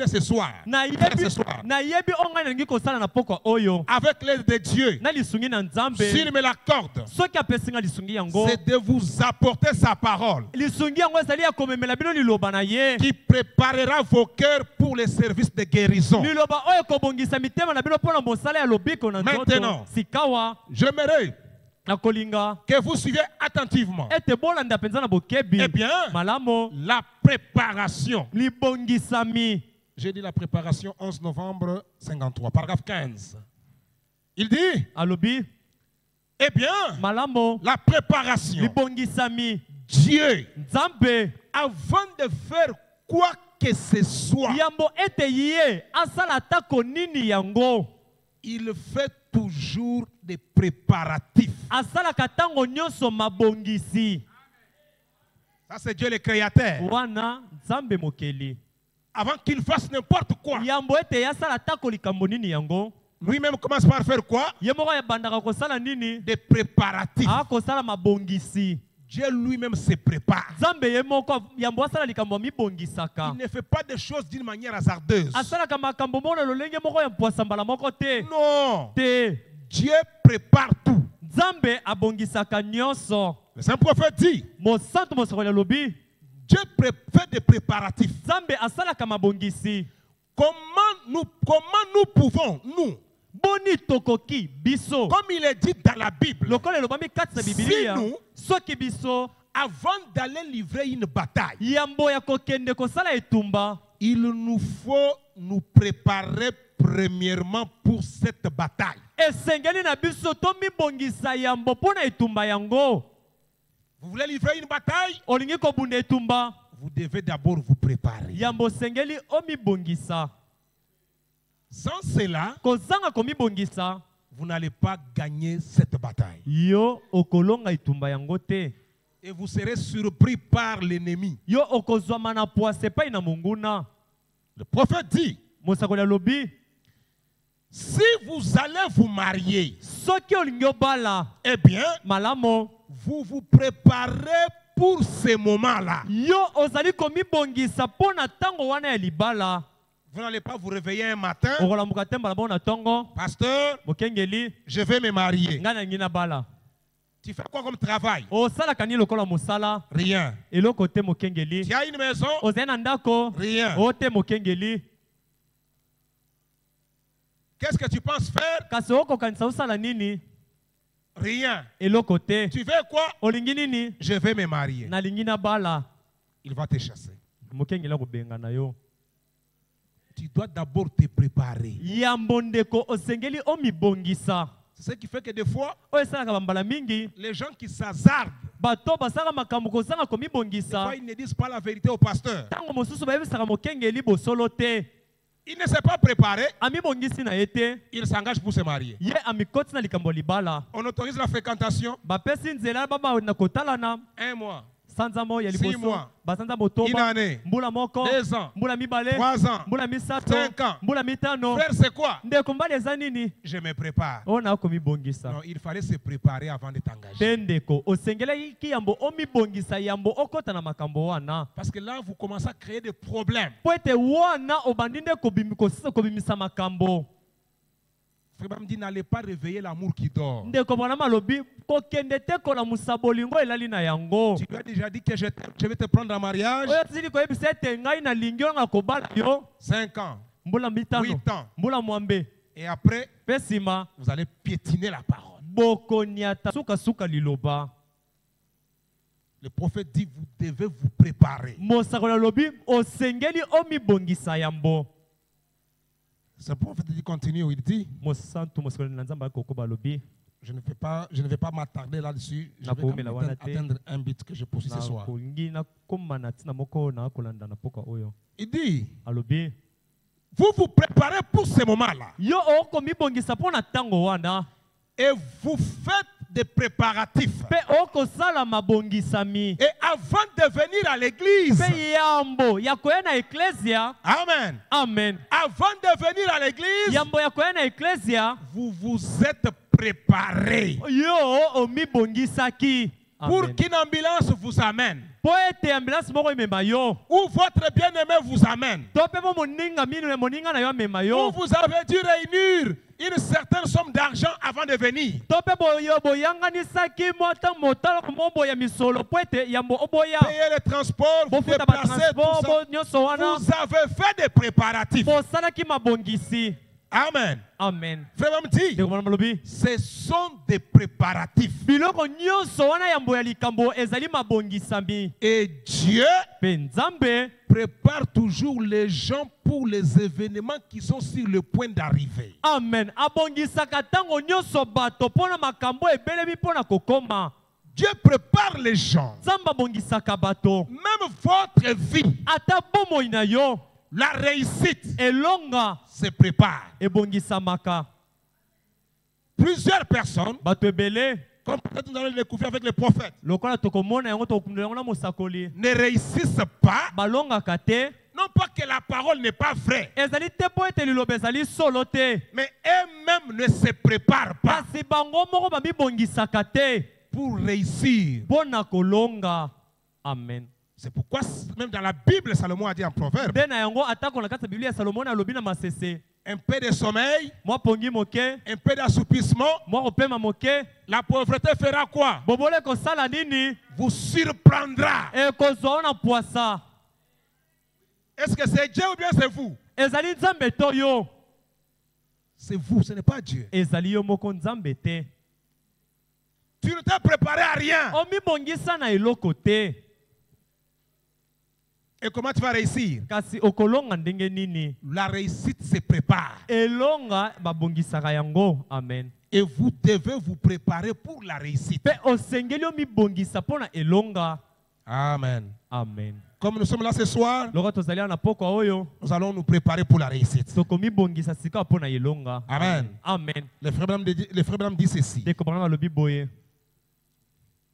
ce soir. Na Faire ce yebi. soir. Na yebi onga nangi kosala na poko oyo. Avec l'aide de Dieu, Na lisungi na nzambe. s'il me l'accorde, Soki apesinga lisungi yango. c'est de vous apporter sa parole Lisungi yango ezali ya komemela bino liloba na ye. qui préparera vos cœurs pour les services de guérison. Liloba oyo kobongisa mitema na bino mpona mosala ya lobiko na nzoto. Maintenant. Sikawa J'aimerais na kolinga que vous suiviez attentivement. ete bolanda mpenza na bokebi. Eh bien, Malamo la préparation. libongisami. J'ai dit la préparation 11 novembre 53, paragraphe 15. Il dit, Alobi eh bien, malamo la préparation. libongisami. Dieu, Nzambe avant de faire quoi que ce soit, yambo ete ye asala atako nini yango. il fait toujours des préparatifs. Asalaka tango nyonso mabongisi. Ça, c'est Dieu le créateur. Wana Nzambe mokeli. Avant qu'il fasse n'importe quoi, Yambo ete yasala atako likambo nini yango. lui-même commence par faire quoi? Ye moko ya bandaka kosala nini? Des préparatifs. Akosala mabongisi. Dieu lui-même se prépare. Nzambe ye moko yambo asala likambo mibongisaka. Il ne fait pas des choses d'une manière hasardeuse. Asalaka makambo mona lolenge moko ya mpwasa mbala moko te. Non. Te. Dieu prépare tout. Nzambe abongisaka nyonso. Le saint prophète dit, Mosantu mosakoli alobi. Dieu fait des préparatifs. Nzambe asalaka mabongisi. Comment nous pouvons, nous, Boni tokoki biso. comme il est dit dans la Bible, Lokola elobami kati na Biblia. Si nous- Soki biso. avant d'aller livrer une bataille, Yambo ya kokende kosala etumba. il nous faut nous préparer premièrement pour cette bataille. Esengeli na biso tomibongisa yambo mpona etumba yango. Vous voulez livrer une bataille? Olingi kobunda etumba. Vous devez d'abord vous préparer. Yambo sengeli omibongisa. Sans cela, Kozanga komibongisa. vous n'allez pas gagner cette bataille. Yo okolonga etumba yango te. Et vous serez surpris par l'ennemi. Yo okozwama na poase pai na monguna. Le prophète dit, Mosakoli alobi. si vous allez vous marier, Soki olingi obala. eh bien, Malamo. vous vous préparez pour ce moment-là. Yo ozali komibongisa mpona tango wana ya libala. Vous n'allez pas vous réveiller un matin, Okolamuka te mbala bona tongo. pasteur, Mokengeli. je vais me marier. Nga na ngina bala. Tu fais quoi comme travail? Osalaka nini lokola mosala. Rien. Eloko te mokengeli. Tu as une maison? Ozali na ndako. Rien. O te mokengeli. Qu'est-ce que tu penses faire? Kasi okokanisa osala nini? Rien. Eloko te. Tu veux quoi? Olingi nini? Je vais me marier. Nalingi na bala. Il va te chasser. Mokengeli akobenga na yo. Tu dois d'abord te préparer. Yambo ndeko osengeli omibongisa. C'est ce qui fait que des fois, Oyo esalaka bambala mingi. les gens qui s'hazardent, Bato basala makambo kozanga des komibongisa. fois, ils ne disent pas la vérité au pasteur. Tango mosusu bayebisaka mokengeli bosolo te. Il ne s'est pas préparé, Amibongisi na ye te. il s'engage pour se marier. Ye amikoti na likambo libala. On autorise la fréquentation Bapesi nzela baba na kotalana. 1 mois, Sanza mo ya 6 liboso. mois, Basanza 1 motoba. année, Mbula moko. 2 ans, Mbula mibale. 3 ans. Mbula misato. 5 ans. Mbula mitano. Frère, c'est quoi? Ndeko mbali eza nini? Je me prépare. Ona komibongisa. Non, il fallait se préparer avant de t'engager. Tendeko osengelaki yambo omibongisa yambo okota na makambo wana. Parce que là, vous commencez à créer des problèmes. Po ete wana obandi nde kobimisa makambo. Frère Branham dit, n'allez pas réveiller l'amour qui dort. ndeko mwana malobi kokende te kolamusa bolingo elali na yango. Tu lui as déjà dit que je vais te prendre en mariage. Oyo tizili koyebisa ete ngai nalingi yo nga kobala yo 5 ans. mbula 8 mitano ans. mbula mwambe Et après, mpe nsima vous allez piétiner la parole. bokoniata sukasuka liloba. Le prophète dit, vous devez vous préparer. mosakoli alobi osengeli omibongisa yambo. Ce prophète dit, continue, il dit, mosantu mosakoli na nzambe akokoba alobi je ne vais pas m'attarder là-dessus. Je vais quand même atteindre un but que je poursuis ce soir. nakolingi nakóma na ntina moko nakolanda na poka oyo. Il dit, alobi vous vous préparez pour ce moment-là. yo okomibongisa mpo na ntango wana Et vous faites des préparatifs. mpe okosala mabongisami Et avant de venir à l'église, mpe yambo ya koya na eklesia. amen. Amen. Avant de venir à l'église, yambo ya koya na eklesia vous vous êtes préparés yo omibongisaki. pour Amen. qu'une ambulance vous amène. po ete ambulance moko emema yo Ou votre bien-aimé vous amène. to mpe mo moninga na yo amema Ou yo vous avez dû réunir une certaine somme d'argent avant de venir. to mpe boyanganisaki mwata motala moboya misolo po ete yambo oboya Payer le transport, vous bofuta déplacer, tout batransport ça. nyonso wana Vous avez fait des préparatifs. bosalaki mabongisi. Amen. Amen. Frère me dit, ndeko mwana malobi ce sont des préparatifs. biloko nyonso wana yambo ya likambo ezali mabongisami. Et Dieu mpe nzambe prépare toujours les gens pour les événements qui sont sur le point d'arriver. amen abongisaka ntango nyonso bato mpo na makambo ebelemi mpo na kokoma. Dieu prépare les gens. nzambe abongisaka bato. Même votre vie, ata bomoi na yo la réussite elonga se prépare. ebongisamaka. Plusieurs personnes, bato ebele comme peut-être nous allons le découvrir avec les prophètes, lokola tokomona yango tokundela yango na mosakoli ne réussissent pas. balongaka te. Non pas que la parole n'est pas vraie, ezali te mpo ete liloba ezali solo te mais eux-mêmes ne se préparent pas kasi bango moko bamibongisaka te pour réussir. mpo na kolonga. Amen. C'est pourquoi même dans la Bible, Salomon a dit en proverbe, nde na yango atako na kati ya biblia ya salomoni alobi na masese un peu de sommeil, mwa pongi moke un peu d'assoupissement, mwa kopema moke la pauvreté fera quoi? bobole ekosala nini Vous surprendra. ekozwa na poisa. Est-ce que c'est Dieu ou bien c'est vous? ezali nzambe to yo? C'est vous, ce n'est pas Dieu. ezali yo moko nzambe te. Tu ne t'es préparé à rien. omibongisa na eloko te Et comment tu vas réussir? kasi okolonga ndenge nini? La réussite se prépare. elonga babongisaka yango. Amen. Et vous devez vous préparer pour la réussite. mpe osengeli omibongisa mpo na elonga. Amen. Amen. Comme nous sommes là ce soir, loka tozali awa na pokwa oyo nous allons nous préparer pour la réussite. tokomibongisa sika mpo na elonga. Amen. Amen. Les frères Branham disent ceci. ndeko bana balobi boye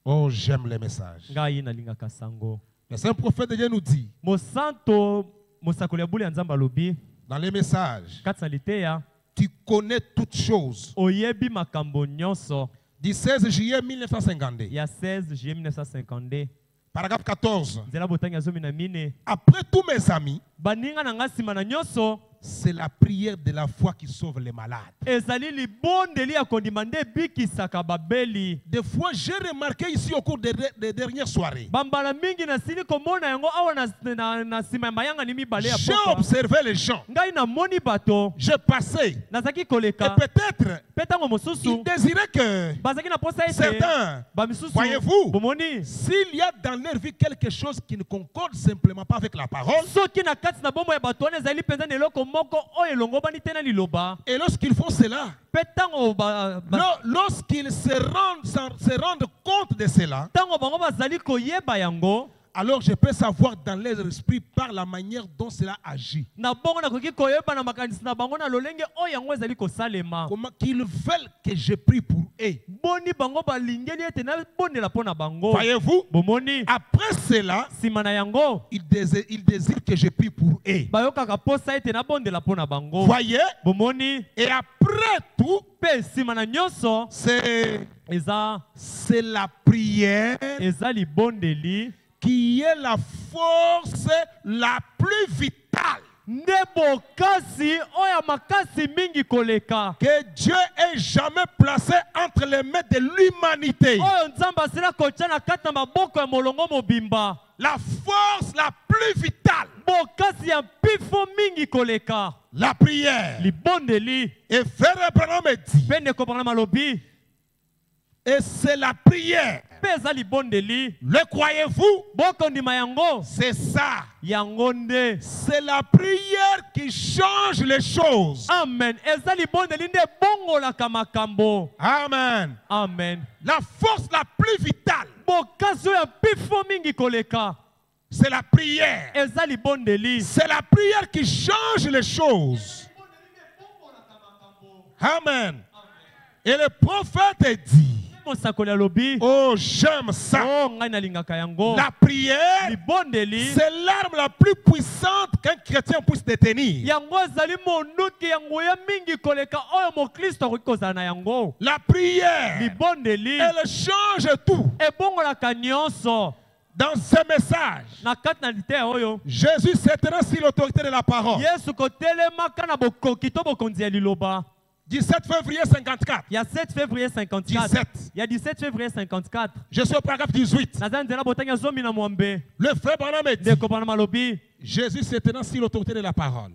Oh, j'aime les messages. ngai nalingaka sango. Le saint prophète de Dieu nous dit, mosanto mosakoli ya bule ya nzambe alobi dans les messages, kati na liteya tu connais toutes choses. oyebi makambo nyonso. Du 16 juillet 1952, ya 16 juillet 1952 paragraphe 14. nzela botangi ya 14. Après tous mes amis, baninga na nga nsima na nyonso c'est la prière de la foi qui sauve les malades. ezali libondeli ya kondima nde ebikisaka babeli. Des fois, j'ai remarqué ici au cours des dernières soirées, bambala mingi nasili komona yango awa na nsima ya mayangani mibale ya j'ai pokwa. observé les gens. ngai namoni bato J'ai passé. nazalaki Et koleka peut-être, mpe ntango ils mosusu désiraient que bazalaki na posa ete certains, bamisusu voyez-vous, bomoni s'il y a dans leur vie quelque chose qui ne concorde simplement pas avec la parole, soki na kati na bomoi ya bato wana ezali mpenza na eloko moko oyo elongobani te na liloba et lorsqu'ils font cela, mpe ntango lorsqu'ils se rendent compte de cela, ntango bango bazali koyeba yango alors je peux savoir dans leur esprit par la manière dont cela agit. na bongo nakoki koyeba na makanisi na bango na lolenge oyo yango ezali kosalema. Comment qu'ils veulent que je prie pour eux. boni bango balingeli ete nabondela mpo na bango. Voyez-vous, bomoni après cela, nsima na yango ils désirent que je prie pour eux. bayokaka posa ete nabondela mpo na bango. Voyez, bomoni et après tout, mpe nsima na nyonso c'est eza la prière eza libondeli qui est la force la plus vitale Ndebo kasi oya makasi mingi koleka. Que Dieu ait jamais placé entre les mains de l'humanité Oyo nzamba sila kochana kata maboko ya molongo mobimba. la force la plus vitale, Bokasi ya pifo mingi koleka. la prière. Libondeli. Et frère Branham dit, Pene kopana malobi. et c'est la prière. Peza libondeli. Le croyez-vous? Boko ndima yango. C'est ça. Yango nde. C'est la prière qui change les choses. Amen. Eza libondeli nde bongo la kamakambo. Amen. Amen. La force la plus vitale, Bokasi ya pifo mingi koleka. c'est la prière. Eza libondeli. C'est la prière qui change les choses. Amen. Et le prophète dit, Mosakoli alobi. oh j'aime ça. Oh ngai nalingaka yango. La prière, Libondeli. c'est l'arme la plus puissante qu'un chrétien puisse détenir. Yango ezali monuki yango ya mingi koleka oyo mokristo akoki kozala na yango. La prière, Libondeli. elle change tout. Ebongolaka nyonso. Dans ce message, Na kati na lite oyo. Jésus s'étend sur l'autorité de la parole. Yesu kotelemaka na bokoki to bokonzi ya liloba. 17 février 54. Il y a 7 février 54. 17. Il y a 17 février 54. Je suis au paragraphe 18. Naza nzela botanya zomi na mwambe. Le frère Branham dit, Ndeko bana malobi. Jésus s'étend sur l'autorité de la parole.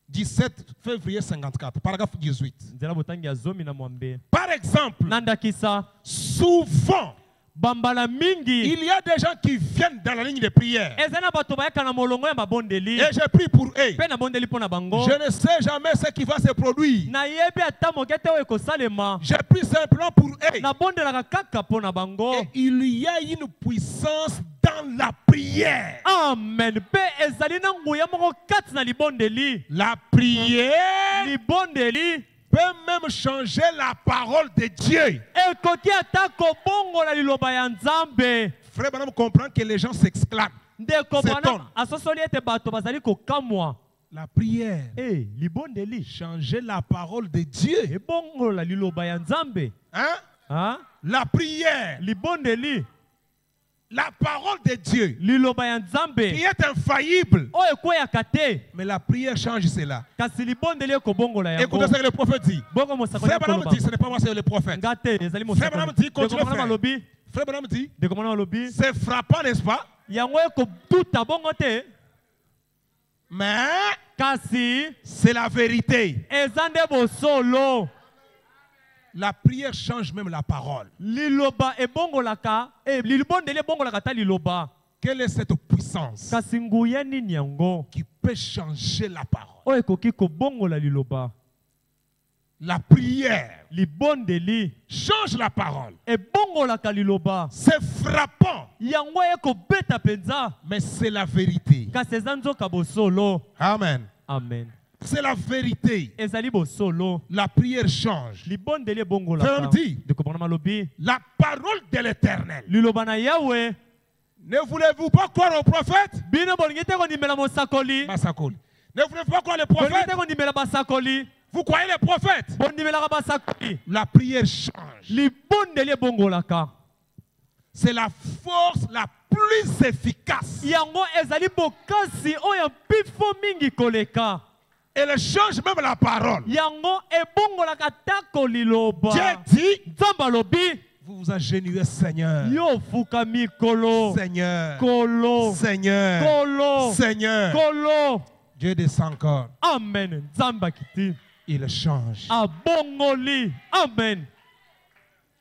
17 février 54, paragraphe 18. Nzela botanya zomi na mwambe. Par exemple, Nandakisa. souvent, Bambala mingi. il y a des gens qui viennent dans la ligne de prière. Ezana bato bayaka na molongo ya mabondeli. Et je prie pour eux. Pe na bondeli pona bango. Je ne sais jamais ce qui va se produire. Na yebi ata mokete oyo ekosalema. Je prie simplement pour eux. Na bondelaka kaka pona bango. Et il y a une puissance dans la prière. Amen. Pe ezali na nguya moko kati na libondeli. La prière Libondeli. peut même changer la parole de Dieu. Ekoki ata kobongola liloba ya Nzambe. Frère Branham comprend que les gens s'exclament. Ndeko S'étonne. bana asosoli ete bato bazali kokamwa. La prière, Libondeli. changer la parole de Dieu. Ebongola liloba ya Nzambe. Hein? Hein? La prière, Libondeli. la parole de Dieu, Liloba ya qui Nzambe. est infaillible. Oyo ekweyaka te. Mais la prière change cela. Kasi libondeli ekobongola yango. Écoutez ce que le prophète dit. Bongo mosakoli Frère Branham akoloba. dit, ce n'est pas moi, c'est le prophète. Ngate ezali Frère Branham dit, mosakoli. continue, Ndeko bana frère. malobi. Frère Branham dit, Ndeko bana malobi. c'est frappant, n'est-ce pas? Yango ekotuta bongo te. Mais Kasi c'est la vérité. eza nde bosolo. La prière change même la parole. Liloba ebongolaka. Libondeli ebongolaka ta liloba. Quelle est cette puissance Kasi nguya nini yango. qui peut changer la parole? Oyo ekoki kobongola liloba. La prière Libondeli change la parole. ebongolaka liloba. C'est frappant, Yango ekobeta penza. mais c'est la vérité. Kasi eza nzoka bosolo. Amen. Amen. C'est la vérité. Ezali bosolo. La prière change. Libondeli Frère ebongolaka. dit, Ndeko bana malobi. la parole de l'Éternel. Liloba na Yahweh. Ne voulez-vous pas croire au prophète? Bino bolingi te kondimela mosakoli. Basakoli. Ne voulez-vous pas croire au Bolingi prophète? te kondimela basakoli. Vous croyez les prophètes? Bondimelaka basakoli. La prière change. Libondeli ebongolaka. C'est la force la plus efficace. Yango ezali bokasi oyo pifo mingi koleka. Elle change même la parole. Yango ebongolaka tako liloba. Dieu dit, Nzamba lobi. vous vous agenouillez, Seigneur. Yo fuka mikolo. Seigneur. Kolo. Seigneur. Kolo. Seigneur. Kolo. Dieu descend encore. Amen. Nzamba kiti. Il change. Abongoli. Amen.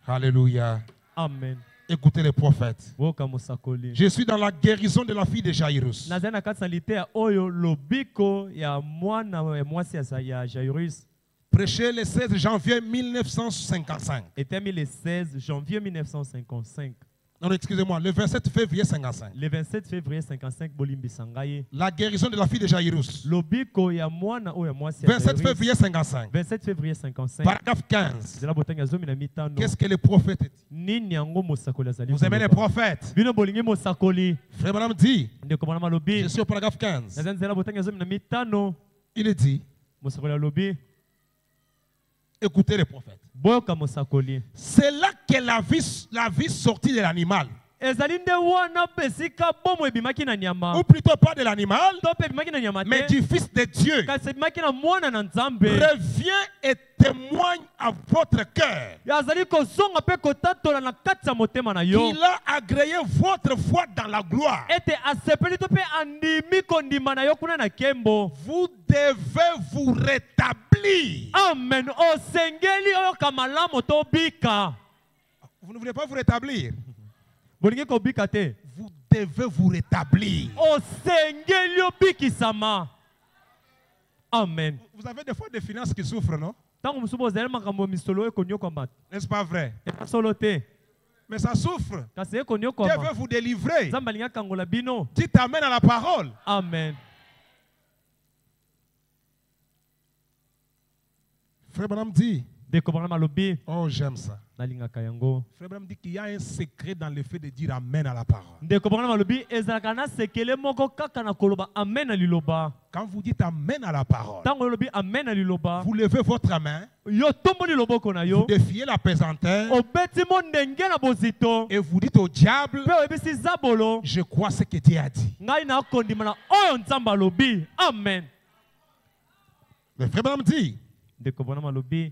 Alléluia. Amen. Écoutez les prophètes. Woka musakoli. Je suis dans la guérison de la fille de Jairus. Nazana katsalite ya oyo lobiko ya mwana ya mwasi ya Jairus. Prêché le 16 janvier 1955. Était le 16 janvier 1955. Non, excusez-moi, le 27 février 55. Le 27 février 55 bolimbi sangaye. La guérison de la fille de Jairus. Lobiko ya mwana oyo ya mwasi ya 27 Jairus. février 55. 27 février 55. Paragraphe 15. Zela botanga zomi na mitano. Qu'est-ce que le prophète dit? Nini yango mosakoli azali. Vous aimez les prophètes? Bino bolingi mosakoli. Frère Branham dit, Ndeko bana malobi. je suis au paragraphe 15. Nazana zela botanga zomi na mitano. Il dit, Mosakoli alobi. écoutez les prophètes. Boyoka mosakoli. C'est là que la vie sortie de l'animal. ezali nde wana pesika bomo ebimaki na nyama ou plutôt pas de l'animal, to pe ebimaki na nyama mais te du Fils de Dieu, kasi ebimaki na mwana na nzambe revient et témoigne à votre cœur azali kozonga mpe kotatola na kati ya motema na yo qu'il a agréé votre foi dans la gloire. ete asepeli to mpe andimi kondima na yo kuna na nkembo. Vous devez vous rétablir. Amen. Osengeli oyoka malamu tobika. Vous ne voulez pas vous rétablir? Bolingi kobika te. Vous devez vous rétablir. Osengeli obikisama. Amen. Vous avez des fois des finances qui souffrent, non? Tango musubo zele makambo misolo ekonyo kwamba. N'est-ce pas vrai? Solo te. Mais ça souffre. Kasi ekonyo Dieu kwamba. veut vous délivrer. Nzambe alinga kangola bino. Tu t'amènes à la parole. Amen. Frère Branham dit, Dekobana malobi oh j'aime ça. nalingaka yango. Frère Branham dit qu'il y a un secret dans le fait de dire amen à la parole. Dekobana malobi ezalaka na sekele moko kaka na koloba amen na liloba. Quand vous dites amen à la parole, Tango lobi amen na liloba. vous levez votre main, Yo tombo loboko na vous yo. défiez la pesanteur Obeti mo ndenge na bozito. et vous dites au diable, Pe oyebisi zabolo. je crois ce que Dieu a dit. Ngai na kondima na oyo nzambe alobi. Amen. Le frère Branham dit, Dekobana malobi.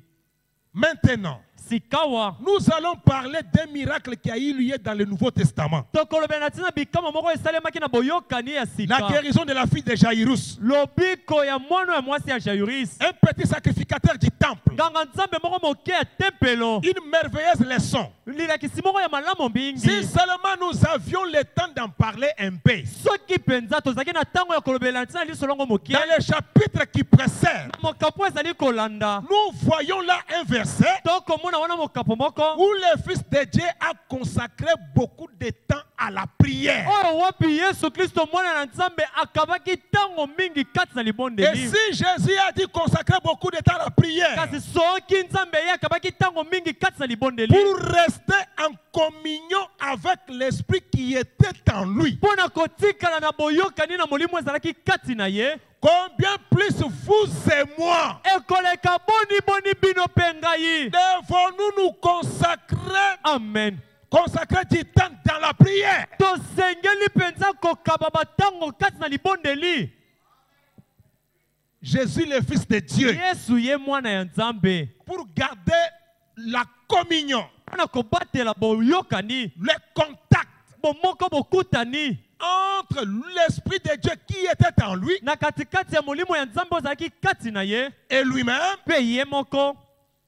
maintenant, Sikawa. nous allons parler d'un miracle qui a eu lieu dans le Nouveau Testament. Tokolobe na tina bikama moko esalemaki na boyokani ya La sika. guérison de la fille de Jairus. Lobiko ya mwana ya mwasi ya Jairus. Un petit sacrificateur du temple. Nganga nzambe moko moke ya tempelo. Une merveilleuse leçon. Lilakisi moko ya malamu Si mingi. seulement nous avions le temps d'en parler un peu. Soki penza tozaki na tango ya kolobela na tina lisolongo moke. Dans le chapitre qui précède, Mokapo ezali kolanda. nous voyons là un verset Tokomona wana mokapo moko. où le Fils de Dieu a consacré beaucoup de temps à la prière. Oyo wapi Yesu Kristo mwana na nzambe akabaki tango mingi kati na Et libondeli. si Jésus a dit consacrer beaucoup de temps à la prière Kasi soki nzambe ye akabaki tango mingi kati na libondeli. pour rester en communion avec l'Esprit qui était en lui, Pona kotikala na boyokani na molimo ezalaki kati na ye. combien plus vous et moi Ekoleka boni boni bino pe ngai. devons-nous nous consacrer, Amen. consacrer du temps dans la prière? Tosengeli penza kokaba batango kati na libondeli. Jésus le Fils de Dieu, Yesu ye mwana ya nzambe. pour garder la communion, Pona kobatela boyokani. le contact Bomoko bokutani. entre l'Esprit de Dieu qui était en lui Na katikati ya molimo ya nzambe ozalaki kati na ye. et lui-même. Pe ye moko.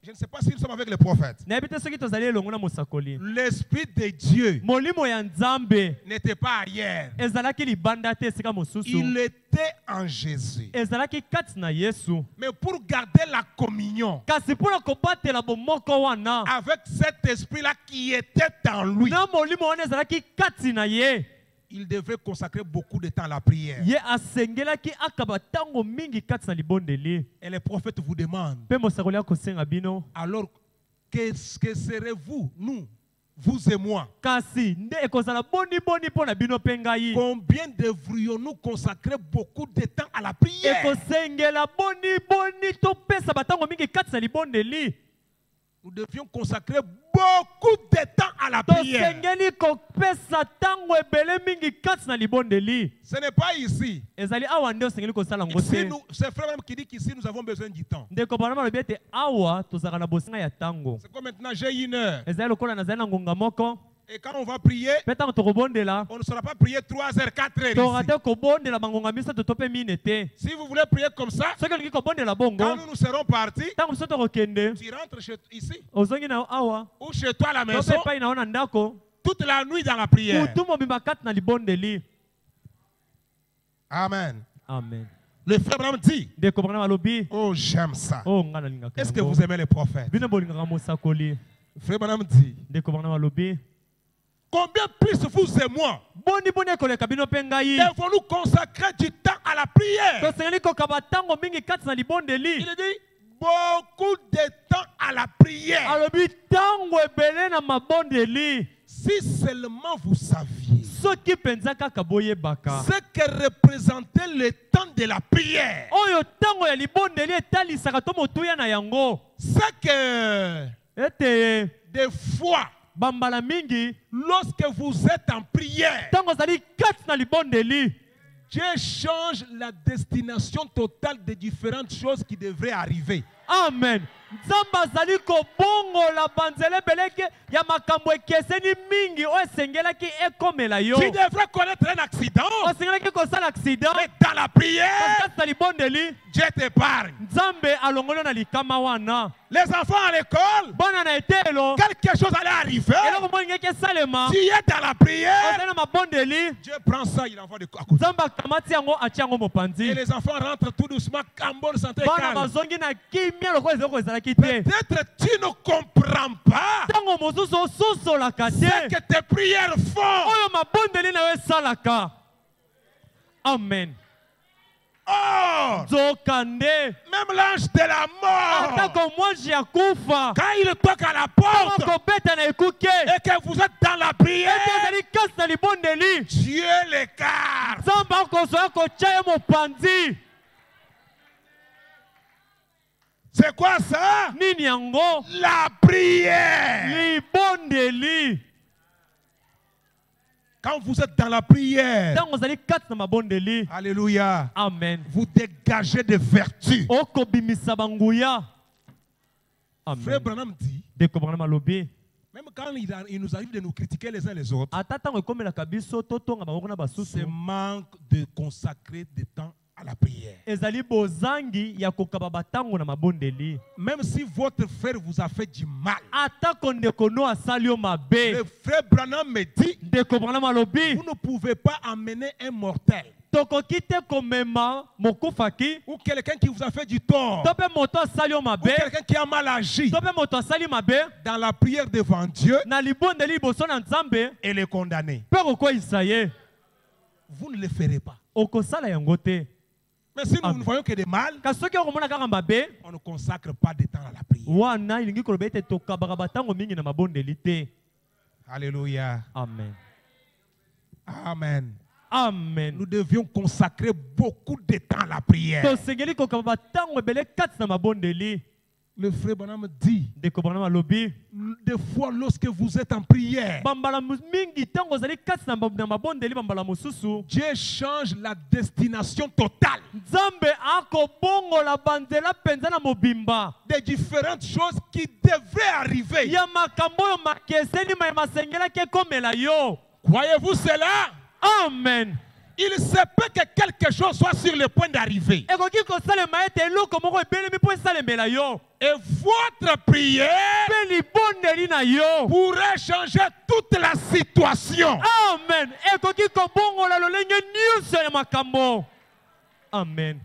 Je ne sais pas si nous sommes avec les prophètes. Nayebi te soki tozali elongo na mosakoli. L'Esprit de Dieu Molimo ya nzambe n'était pas ailleurs. ezalaki libanda te esika mosusu. Il était en Jésus. Ezalaki kati na Yesu. Mais pour garder la communion Kasi mpona kobatela bomoko wana. avec cet esprit-là qui était en lui, Na molimo wana ezalaki kati na ye. il devait consacrer beaucoup de temps à la prière. Ye asengelaki akaba tango mingi kati na libondeli. Et les prophètes vous demandent, Pe mosakoli akosenga bino. alors qu'est-ce que serez-vous, nous, vous et moi? Kasi nde ekozala boni boni mpona bino pe ngai. Combien devrions-nous consacrer beaucoup de temps à la prière? Ekosengela boni boni topesa batango mingi kati na libondeli. Nous devions consacrer beaucoup de temps à la prière. Tosengeli kopesa tango ebele mingi kati na libondeli. Ce n'est pas ici. Ezali awa nde osengeli kosala ngo Ici, te. c'est frère même qui dit qu'ici nous avons besoin du temps. Ndeko bana malobi ete awa tozalaka na bosinga ya tango. C'est comme maintenant j'ai une heure. Ezali lokola nazali na ngonga moko. Et quand on va prier, Mpe ntango tokobondela. on ne saura pas prier 3 heures, 4 heures Tokaka ici. te kobondela bangonga misato to mpe mine te. Si vous voulez prier comme ça, Soki olingi kobondela quand bongo. nous serons partis, Ntango biso tokokende. tu rentres ici Ozongi na yo awa. ou chez toi à la To maison, mpe epai na yo na ndako. toute la nuit dans la prière. Kutu mobimba kati na libondeli. Amen. Amen. Le frère Branham dit, Ndeko bana malobi. oh j'aime ça. Oh nga nalingaka Est-ce que yango. vous aimez les prophètes? Bino bolingaka mosakoli. Frère Branham dit, Ndeko bana malobi. combien plus vous et moi Boni boni ekoleka bino mpe ngai. devons-nous consacrer du temps à la prière? Tosengeli kokaba tango mingi kati na libondeli. Il dit, beaucoup de temps à la prière. Alobi tango ebele na mabondeli. Si seulement vous saviez Soki penza kaka boyebaka. ce que représentait le temps de la prière, Oyo tango ya libondeli etalisaka to motuya na yango. c'est que Ete des fois, bambala mingi lorsque vous êtes en prière, ntango ozali kati na libondeli Dieu change la destination totale des différentes choses qui devraient arriver. amen. Nzambe azali kobongola banzela ebeleke ya makambo ekeseni mingi oyo esengelaki ekomela yo. Tu devrais connaître un accident. Osengelaki kosala accident Mais dans la prière, kati na libondeli Dieu t'épargne. Nzambe alongoli na likama wana. Les enfants à l'école, Bana na etelo quelque chose allait arriver. eloko moni ngeki esalema Tu es dans la prière. ozali na mabondeli Dieu prend ça, il envoie de à côté. Nzambe akamati yango atia yango Et mopanzi. les enfants rentrent tout doucement, en bonne santé. Bana Calme. bazongi na kimia lokola ezaloko ezalaki te. Peut-être tu ne comprends pas Ntango mosusu ososolaka ce te que tes prières font. oyo mabondeli na yo esalaka. Amen. Or, Nzokande même l'ange de la mort, atako mwanji ya kufa quand il toque à la porte kobeta na ekuke et que vous êtes dans la prière, ete ezali kasi na libondeli Dieu l'écarte. nzambe akosoya kotia ye mopanzi. C'est quoi ça? Nini yango? La prière. Libondeli. Quand vous êtes dans la prière, Ntango ozali kati na mabondeli alléluia, amen vous dégagez des vertus. okobimisa banguya. Frère Amen. Branham dit, Ndeko Branham alobi même quand il nous arrive de nous critiquer les uns les autres, ata ntango ekomelaka biso totonga bango na c'est basusu manque de consacrer du temps à la prière. ezali bozangi ya kokaba batango na mabondeli. Même si votre frère vous a fait du mal, Atako ndeko no asali yo le mabe. frère Branham me dit, Ndeko Branham alobi vous ne pouvez pas amener un mortel tokoki te komema mokufaki ou quelqu'un qui vous a fait du tort to mpe moto asali yo ou mabe quelqu'un qui a mal agi to mpe moto asali mabe dans la prière devant Dieu na libondeli liboso na Nzambe et le condamner. mpe kokweyisa ye. Vous ne le ferez pas. Okosala yango te. Mais si nous Amen. ne voyons que des mal, Kasi soki okomona kaka mabe on ne consacre pas de temps à la prière. wana ilingi koloba ete tokabaka batango mingi na mabondeli te. Alléluia. Amen. Amen. Amen. Nous devions consacrer beaucoup de temps à la prière. tosengeli kokaba batango ebele kati na mabondeli. Le frère Branham dit, Ndeko Branham alobi des fois lorsque vous êtes en prière, bambala mingi ntango ozali kati na mabondeli bambala mosusu Dieu change la destination totale Nzambe akobongola banzela penza na mobimba des différentes choses qui devraient arriver. ya makambo oyo makeseni masengelaki ekomela yo. Croyez-vous cela? Amen. Il se peut que quelque chose soit sur le point d'arriver. Ekoki kosalema ete eloko moko ebelemi mpo esalemela yo Et votre prière mpe libondeli na yo. pourrait changer toute la situation. Amen. Ekoki kobongola lolenge nyonso ya makambo. Amen.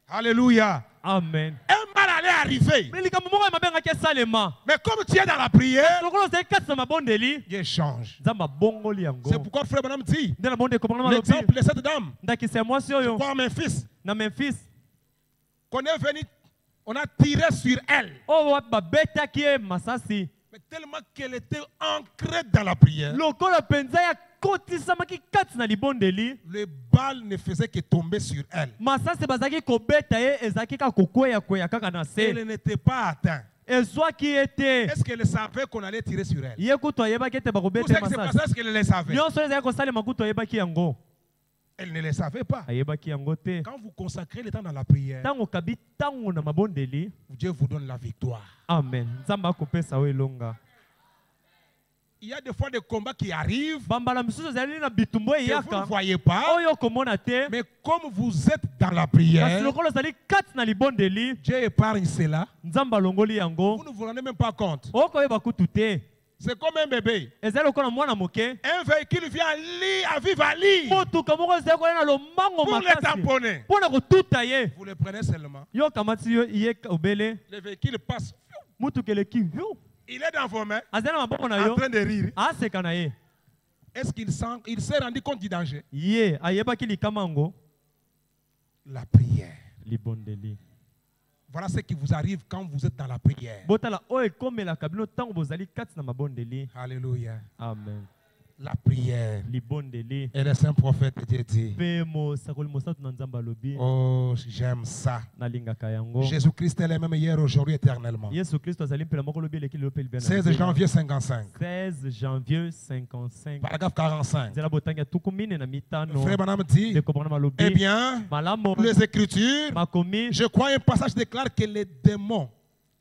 Alléluia. Amen. Un mal allait arriver. Mais likambo moko ya mabe ngaki esalema Mais comme tu es dans la prière, lokolo ozali kati na mabondeli Dieu change. Nzambe abongoli yango. C'est pourquoi frère Branham dit, Nde na bonde komona malobi l'exemple de cette dame, ndakisa ya mwasi oyo quoi mes fils, na Memphis qu'on est venu, on a tiré sur elle. oyo babetaki ye masasi Mais tellement qu'elle était ancrée dans la prière, lokola penza ya kotisamaki kati na libondeli le bal ne faisait que tomber sur elle. masasi bazalaki kobeta ye ezalaki kaka kokweya kaka na se Elle n'était pas atteinte. ezwaki ye te. Est-ce qu'elle savait qu'on allait tirer sur elle? Ye kutu ayebaki ete Tout bakobeta ce ye qui s'est passé, masasi est-ce qu'elle le savait? nyonso ezalaki kosalema kutu ayebaki yango Elle ne le savait pas. ayebaki yango te. Quand vous consacrez le temps dans la prière, ntango okabi ntango na mabondeli Dieu vous donne la victoire. amen nzambe akopesa yo elonga. Il y a des fois des combats qui arrivent bambala misusu ezali na bitumbu que vous ne eyaka voyez pas, oyo okomona te. mais comme vous êtes dans la kasi prière, lokolo ozali kati na libondeli Dieu épargne cela. nzambe alongoli Vous yango ne vous rendez même pas compte. okoyeba kutu te. C'est comme un bébé. ezali lokola mwana moke Un véhicule vient à vive allure motuka moko ezali koya na lomango pour le makasi tamponner. mpo na kotuta ye Vous le prenez seulement. yo kamati yo ye obele Le véhicule passe. mutuka eleki yo Il est dans vos mains, azali na maboko na en yo train de rire. aseka na ye Est-ce qu'il s'est rendu compte du danger? ye ayebaki likama yango. La prière. Libondeli Voilà ce qui vous arrive quand vous êtes dans la prière. botala oyo ekomelaka bino ntango bozali kati na mabondeli. Alléluia. Amen. la prière. libondeli Et le saint prophète était dit, mpe mosakoli mosantu na nzambe alobi oh, j'aime ça. nalingaka yango. Jésus-Christ est le même hier, aujourd'hui, éternellement. Yesu Kristo azali mpela moko lobi eleki lelo mpe libela na 16 nzela. janvier 55, 16 janvier 55 paragraphe 45. nzela botangi ya tuku mine na mitano Frère Branham dit, ndeko Branham alobi eh bien, malamu les Écritures, makomi je crois un passage déclare que les démons,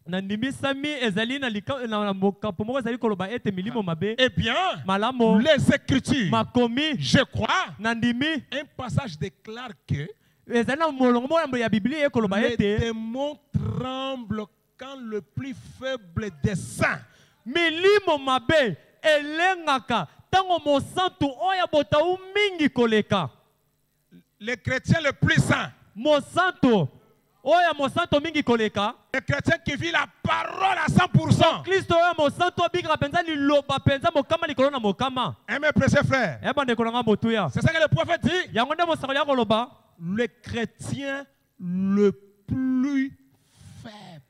na ndimisami ezali na mokapo moko ezali koloba ete milimo mabe eh bien, malamu les Écritures, makomi je crois, na ndimi un passage déclare que ezali na molongo moko ya biblia ekoloba les ete démons tremblent quand le plus faible des saints milimo mabe elengaka ntango mosantu oyo botau mingi koleka. les chrétiens les plus saints, Mosantu oyo mosantu mingi koleka. les chrétiens qui vivent la parole à 100%. Kristo oyo mosantu abikaka penza liloba penza mokama likolo na mokama. Mes précieux frères, Eba ndeko nanga motuya. c'est ça que le prophète dit. Yango nde mosakoli ya koloba. Le chrétien le plus faible.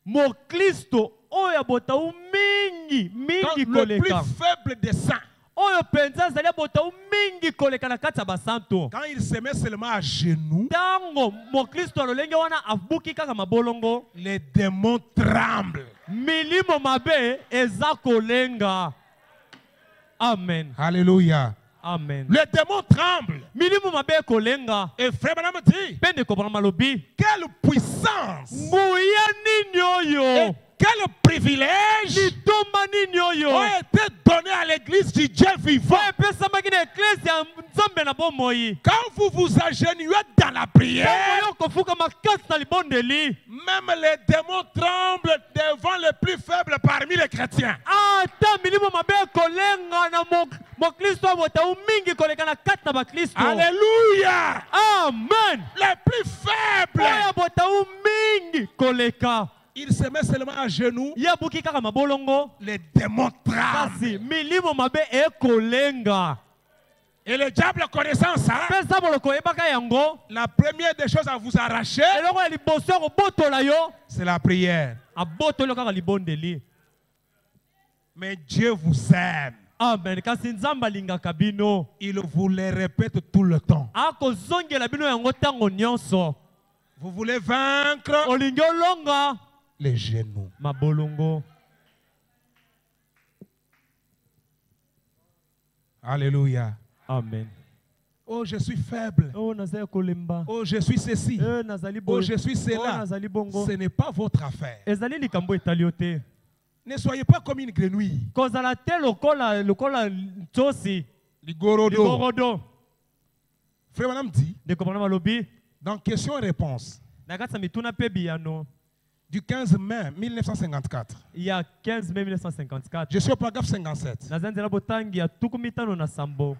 Mo Kristo oyo botau mingi Quand mingi le plus koleka. faible des saints. Oyo penza zali botau mingi koleka na kati ya basantu. Quand il se met seulement à genoux, Tango mo Kristo alolenge wana abuki kaka mabolongo. les démons tremblent. Milimo mabe eza kolenga. Amen. Alléluia. Amen. Les démons tremblent. Milimo mabe kolenga. Et frère Branham dit, Pende ko Branham alobi. quelle puissance Nguya nini et oyo. quel privilège Litoma nini oyo. ont été donnés à l'église du Dieu vivant. Epesamaki na eklesi ya Nzambe na bomoi. Quand vous vous agenouillez dans la prière, Tango yo kofuka makasi na libondeli. même les démons tremblent devant les plus faibles parmi les chrétiens. Ata milimo mabe kolenga na mo Kristo botau mingi koleka na kati na ba Kristo. Alléluia. Amen. Les plus faibles. Oya botau mingi koleka. Il se met seulement à genoux. Ya buki kaka mabolongo. Les démons tremblent. Kasi milimo mabe ekolenga. Et le diable connaissant ça, Pesa boloko ebaka yango. la première des choses à vous arracher, Eloko ya liboso ya kobotola yo. c'est la prière. Abotoli kaka libondeli. Mais Dieu vous aime. Amen. Kasi Nzambe alingaka bino. Il vous le répète tout le temps. Akozongela bino yango tango nyonso. Vous voulez vaincre Olingi olonga les genoux. mabolongo. Alléluia. Amen. Oh, je suis faible. Oh nazali kolemba. Oh, je suis ceci. Nazali Oh, boye. je suis Oh cela. nazali bongo. Ce n'est pas votre affaire. Ezali likambo etali yo te. Ne soyez pas comme une grenouille. Kozala te lokola ntosi. Ligorodo. Ligorodo. Frère Madame dit, Ndeko Branham alobi. dans question-réponse, Na kati ya mituna pe biyano. du 15 mai 1954, Il y a 15 mai 1954. je suis au paragraphe 57. Nazanzela botangi ya tuku mitano na sambo.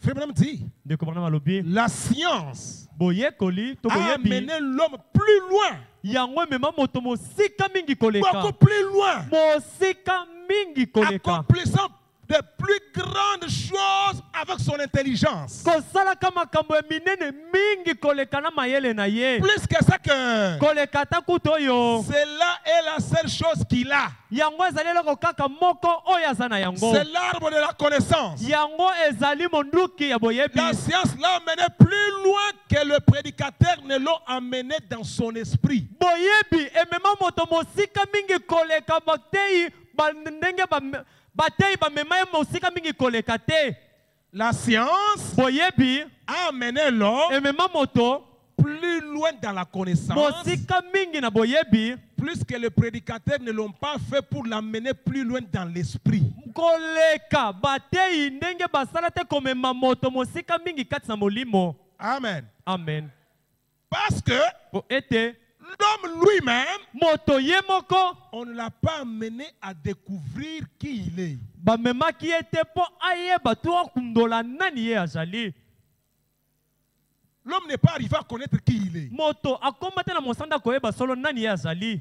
Frère Madame dit, Ndeko Branham alobi. la science Boyekoli to a boyebi. amené l'homme plus loin, Yango mema moto mosika mingi koleka. beaucoup plus loin, Mosika mingi koleka. accomplissant de plus grandes choses avec son intelligence. Kosalaka makambo ya minene mingi koleka na mayele na ye. Plus que ça que Koleka ta kuto yo. cela est la seule chose qu'il a. Yango ezali eloko kaka moko oyo aza na yango. C'est l'arbre de la connaissance. Yango ezali monduki ya boyebi. La science l'a amené plus loin que le prédicateur ne l'a amené dans son esprit. Boyebi emema moto mosika mingi koleka batei bandenge batei bamema ye mosika mingi koleka te. La science Boyebi a amené l'homme emema moto plus loin dans la connaissance, mosika mingi na boyebi. plus que les prédicateurs ne l'ont pas fait pour l'amener plus loin dans l'esprit. Koleka batei ndenge basala te komema moto mosika mingi kati na molimo. Amen. Amen. Parce que Po ete l'homme lui-même, moto ye moko on ne l'a pas amené à découvrir qui il est. bamemaki ete po ayeba to akundola nani ye azali. L'homme n'est pas arrivé à connaître qui il est. Moto akoma te na mosanda koyeba solo nani ye azali.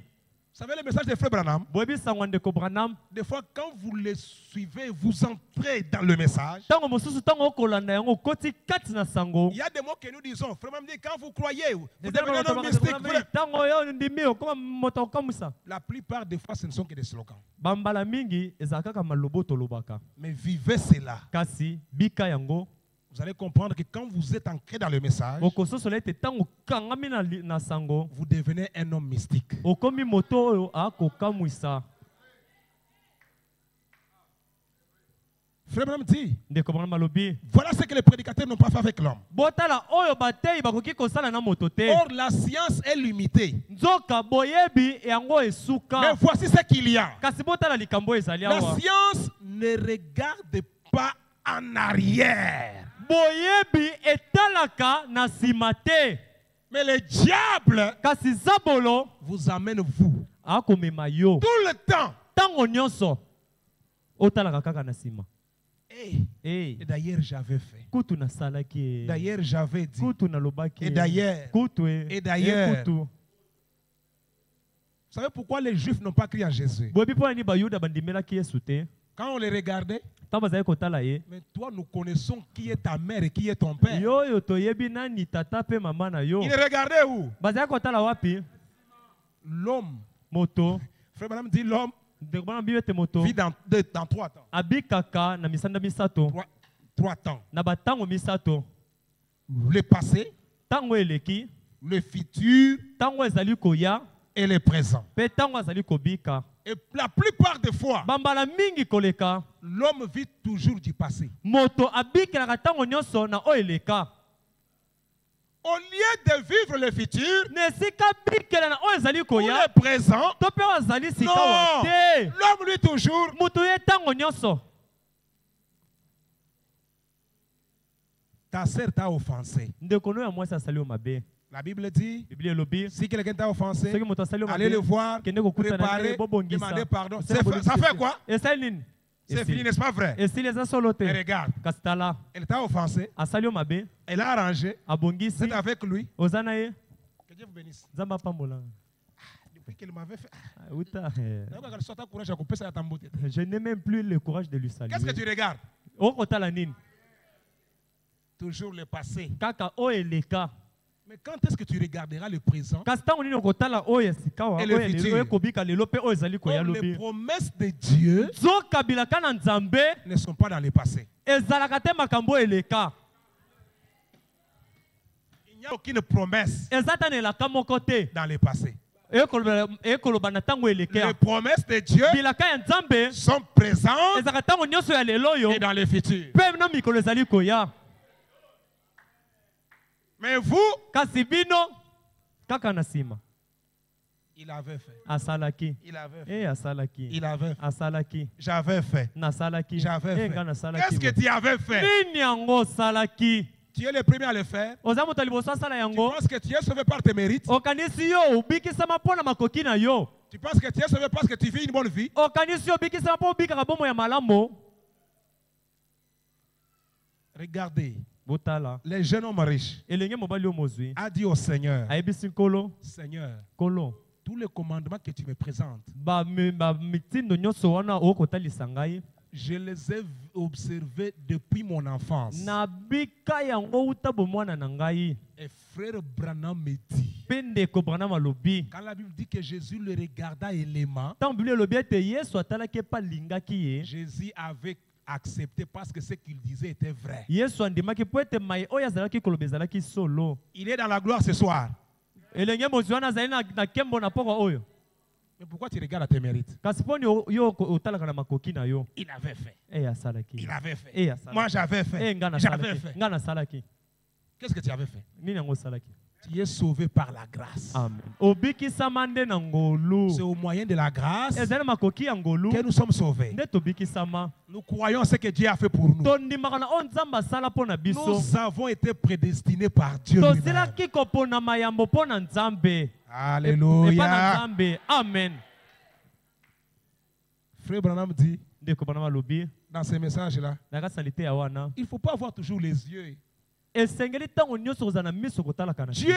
Vous savez le message de Frère Branham? boyebi sango ndeko Branham Des fois, quand vous le suivez, vous entrez dans le message. tango mosusu tango okolanda yango koti kati na sango Il y a des mots que nous disons. Frère Branham dit, quand vous croyez, vous Eza devenez na un homme mystique. tango oyo ndimi okoma moto okamwisa La plupart des fois, ce ne sont que des slogans. bambala mingi ezala kaka malobo tolobaka Mais vivez cela. kasi bika yango Vous allez comprendre que quand vous êtes ancré dans le message, okososola ete tango okangami na sango vous devenez un homme mystique. okomi moto oyo akokamwisa. Frère Branham dit, Ndeko Branham alobi voilà ce que les prédicateurs n'ont pas fait avec l'homme. botala oyo batei bakoki kosala na moto te Or, la science est limitée. nzoka boyebi yango Mais esuka voici ce qu'il y a. kasi botala likambo ezali La awa science ne regarde pas en arrière. boyebi etalaka na nsima te Mais le diable kasi zabolo vous amène vous. akomema yo Tout le temps. ntango nyonso otalaka kaka na nsima. Et d'ailleurs, j'avais fait. Kutu nasalaki. D'ailleurs, j'avais dit. Kutu nalobaki. Et d'ailleurs. Kutu. Et d'ailleurs. Kutu. Vous savez pourquoi les Juifs n'ont pas crié en Jésus? Boyebi po ni bayuda bandimelaki Yesu te. Quand on les regardait, Tabazali kotala ye. mais toi, nous connaissons qui est ta mère et qui est ton père. Yo yo toyebi nani tata pe mama na yo. Il regardait où? Bazali kotala wapi? L'homme. Moto. Frère Branham dit l'homme vit dans 3 temps. Abikaka na misanda misato. 3 temps. Na batango misato. Le passé, tango eleki, le futur, tango ezali koya et le présent. pe tango ezali kobika. Et la plupart des fois, bambala mingi koleka, l'homme vit toujours du passé. Moto abikelaka tango nyonso na o eleka. Au lieu de vivre le futur, ou le présent, non, l'homme lui toujours. Ta sœur t'a offensé. La Bible dit, si quelqu'un t'a offensé, allez le voir, préparer, demander pardon. Ça fait quoi? C'est fini, n'est-ce pas vrai? Et regarde, elle t'a offensé, elle a arrangé, c'est avec lui. Que Dieu vous bénisse. Depuis qu'elle m'avait fait, je n'ai même plus le courage de lui saluer. qu'est-ce que tu regardes? Toujours le passé. Mais quand est-ce que tu regarderas le présent et le futur? Or, les promesses de Dieu ne sont pas dans le passé. Il n'y a aucune promesse dans le passé. Les promesses de Dieu sont présentes et dans le futur. Mais vous, il avait fait. Il avait fait. Il avait fait. J'avais fait. J'avais fait. Qu'est-ce que tu avais fait? Tu es le premier à le faire. Tu penses que tu es sauvé par tes mérites? Tu penses que tu es sauvé parce que tu vis une bonne vie? Regardez. Les jeunes hommes riches a dit au Seigneur, Seigneur, tous les commandements que tu me présentes, je les ai observés depuis mon enfance. Et frère Branham me dit, quand la Bible dit que Jésus le regarda aisément, Jésus avait accepté parce que ce qu'il disait était vrai. Il est dans la gloire ce soir. Mais pourquoi tu regardes à tes mérites? Il avait fait. Il avait fait. Moi j'avais fait. J'avais fait. Qu'est-ce que tu avais fait? Tu es sauvé par la grâce. C'est au moyen de la grâce que nous sommes sauvés. Nous croyons ce que Dieu a fait pour nous. Nous avons été prédestinés par Dieu lui-même. Alléluia. Amen. Frère Branham dit dans ces messages-là, il ne faut pas avoir toujours les yeux. Dieu,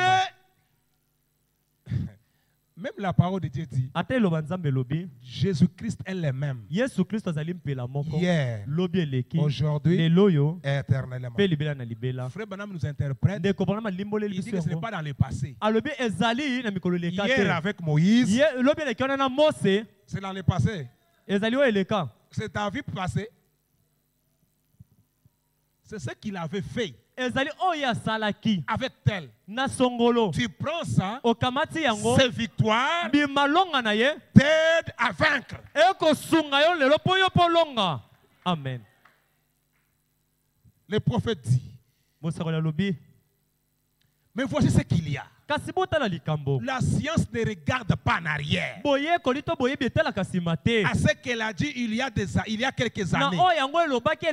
Même la parole de Dieu dit, ata eloba nzambe elobi Jésus-Christ est le même. yesu kristo azali mpela moko Hier, lobi eleki aujourd'hui, lelo oyo éternellement. mpe libela na libela Frère Branham nous interprète. ndeko branama limboleli Il dit biso que ce n'est yango pas dans le passé. alobi ezali na mikolo eleka Hier te avec Moïse, lobi eleki wana na mose c'est dans le passé. ezali oyo eleka C'est ta vie passée. C'est ce qu'il avait fait ezali oyo asalaki avec tel. na songolo Tu prends ça, okamati yango ces victoires bimalonga na ye t'aident à vaincre. ekosunga yo lelo mpo yo mpo longa amen Le prophète dit, mosakoli alobi mais voici ce qu'il y a. kasi botala likambo La science ne regarde pas en arrière. boyekoli to boyebi etalaka nsima te À ce qu'elle a dit il y a quelques na années. oyo yango elobaki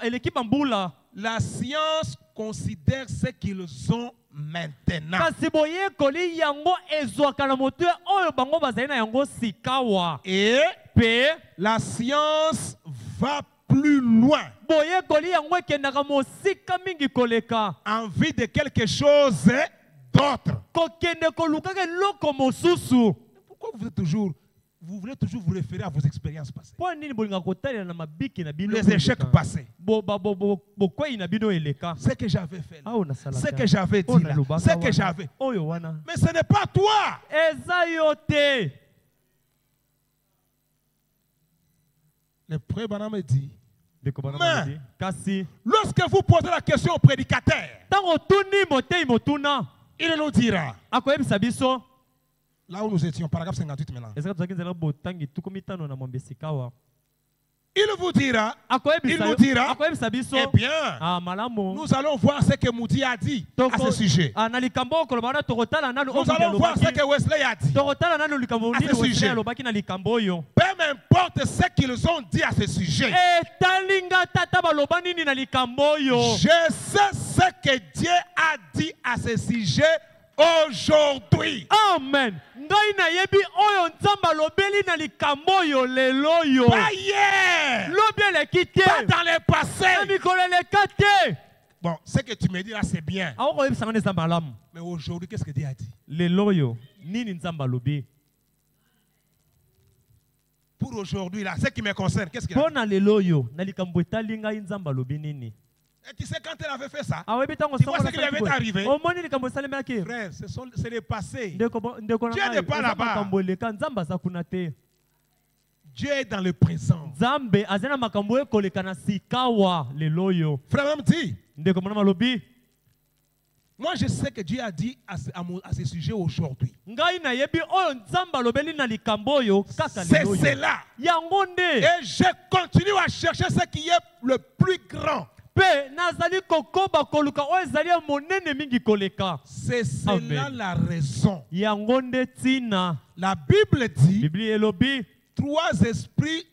eleki bambula La science considère ce qu'ils ont maintenant. kasi boyekoli yango ezwaka na motu oyo bango bazali na yango sikawa Et mpe la science va plus loin boyekoli yango ekendaka mosika mingi koleka en vue de quelque chose d'autre. kokende kolukaka eloko mosusu Pourquoi vous voulez toujours vous référer à vos expériences passées, mpo nini bolingaka kotalela na mabiki na bino les échecs passés, bokwei na bino eleka ce que j'avais fait, là, awa ce nasalaka que j'avais dit, oyo là, nalobaka ce que wana, j'avais. oyo wana Mais ce n'est pas toi. eza yo te Le frère Branham dit, ndeko bana Mais- balobi, kasi lorsque vous posez la question au prédicateur, ntango otuni motei motuna il nous dira, akoyebisa biso là où nous étions, paragraphe 58 maintenant, ezaka tozalaki nzela botangi tuku mitano na mwambe sikawa il vous dira, akoyebisa Il nous yo- dira, akoyebisa biso eh bien, malamu nous allons voir ce que Moody a dit à ce sujet. na likambo oyo koloba wana tokotala nani Nous allons voir ce que Wesley a dit. tokotala nani likambo À nini ce sujet. Wesley alobaki na likambo oyo Peu m'importe ce qu'ils ont dit à ce sujet. etalinga tata baloba nini na likambo oyo Je sais ce que Dieu a dit à ce sujet aujourd'hui. amen ngai nayebi oyo nzambe alobeli na likambo oyo lelo oyo Pas hier, lobi eleki te pas dans le na passé. mikolo eleka te Bon, ce que tu me dis là, c'est bien. akokoyebisanga eza malamu Mais aujourd'hui, qu'est-ce que Dieu a dit? lelo oyo nini nzambe alobi Pour aujourd'hui, là, ce qui me concerne, qu'est-ce qu'il a mpo dit? na lelo oyo na likambo etali ngai nzambe alobi nini Et tu sais, quand elle avait fait ça, awebi ntango Tu vois ce qui lui avait arrivé? omoni likambo esalemaki frère, c'est le passé. ndeko na Dieu ngai, n'est pas eza là-bas. makambo eleka nzambe aza kuna te Dieu est dans le présent. nzambe aza na makambo ekoleka na sikawa lelo oyo Frère, même dit, ndeko mwana malobi moi je sais que Dieu a dit à ce sujet aujourd'hui. ngai nayebi oyo nzambe alobeli na likambo oyo kaka C'est lelo oyo cela. yango nde Et je continue à chercher ce qui est le plus grand. mpe nazali kokoba koluka oyo ezali ya monene mingi koleka C'est cela Amen. la raison. yango nde ntina La Bible dit biblia elobi trois esprits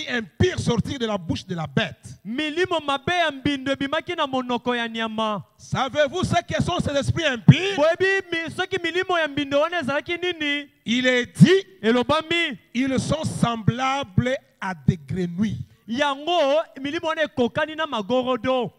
impurs sortir de la bouche de la bête. milimo mabe ya mbindo ebimaki na monoko ya nyama Savez-vous ce que sont ces esprits impurs? boyebi soki milimo ya mbindo wana ezalaki nini Il est dit, elobami ils sont semblables à des grenouilles. yango milimo wana ekokani na magorodo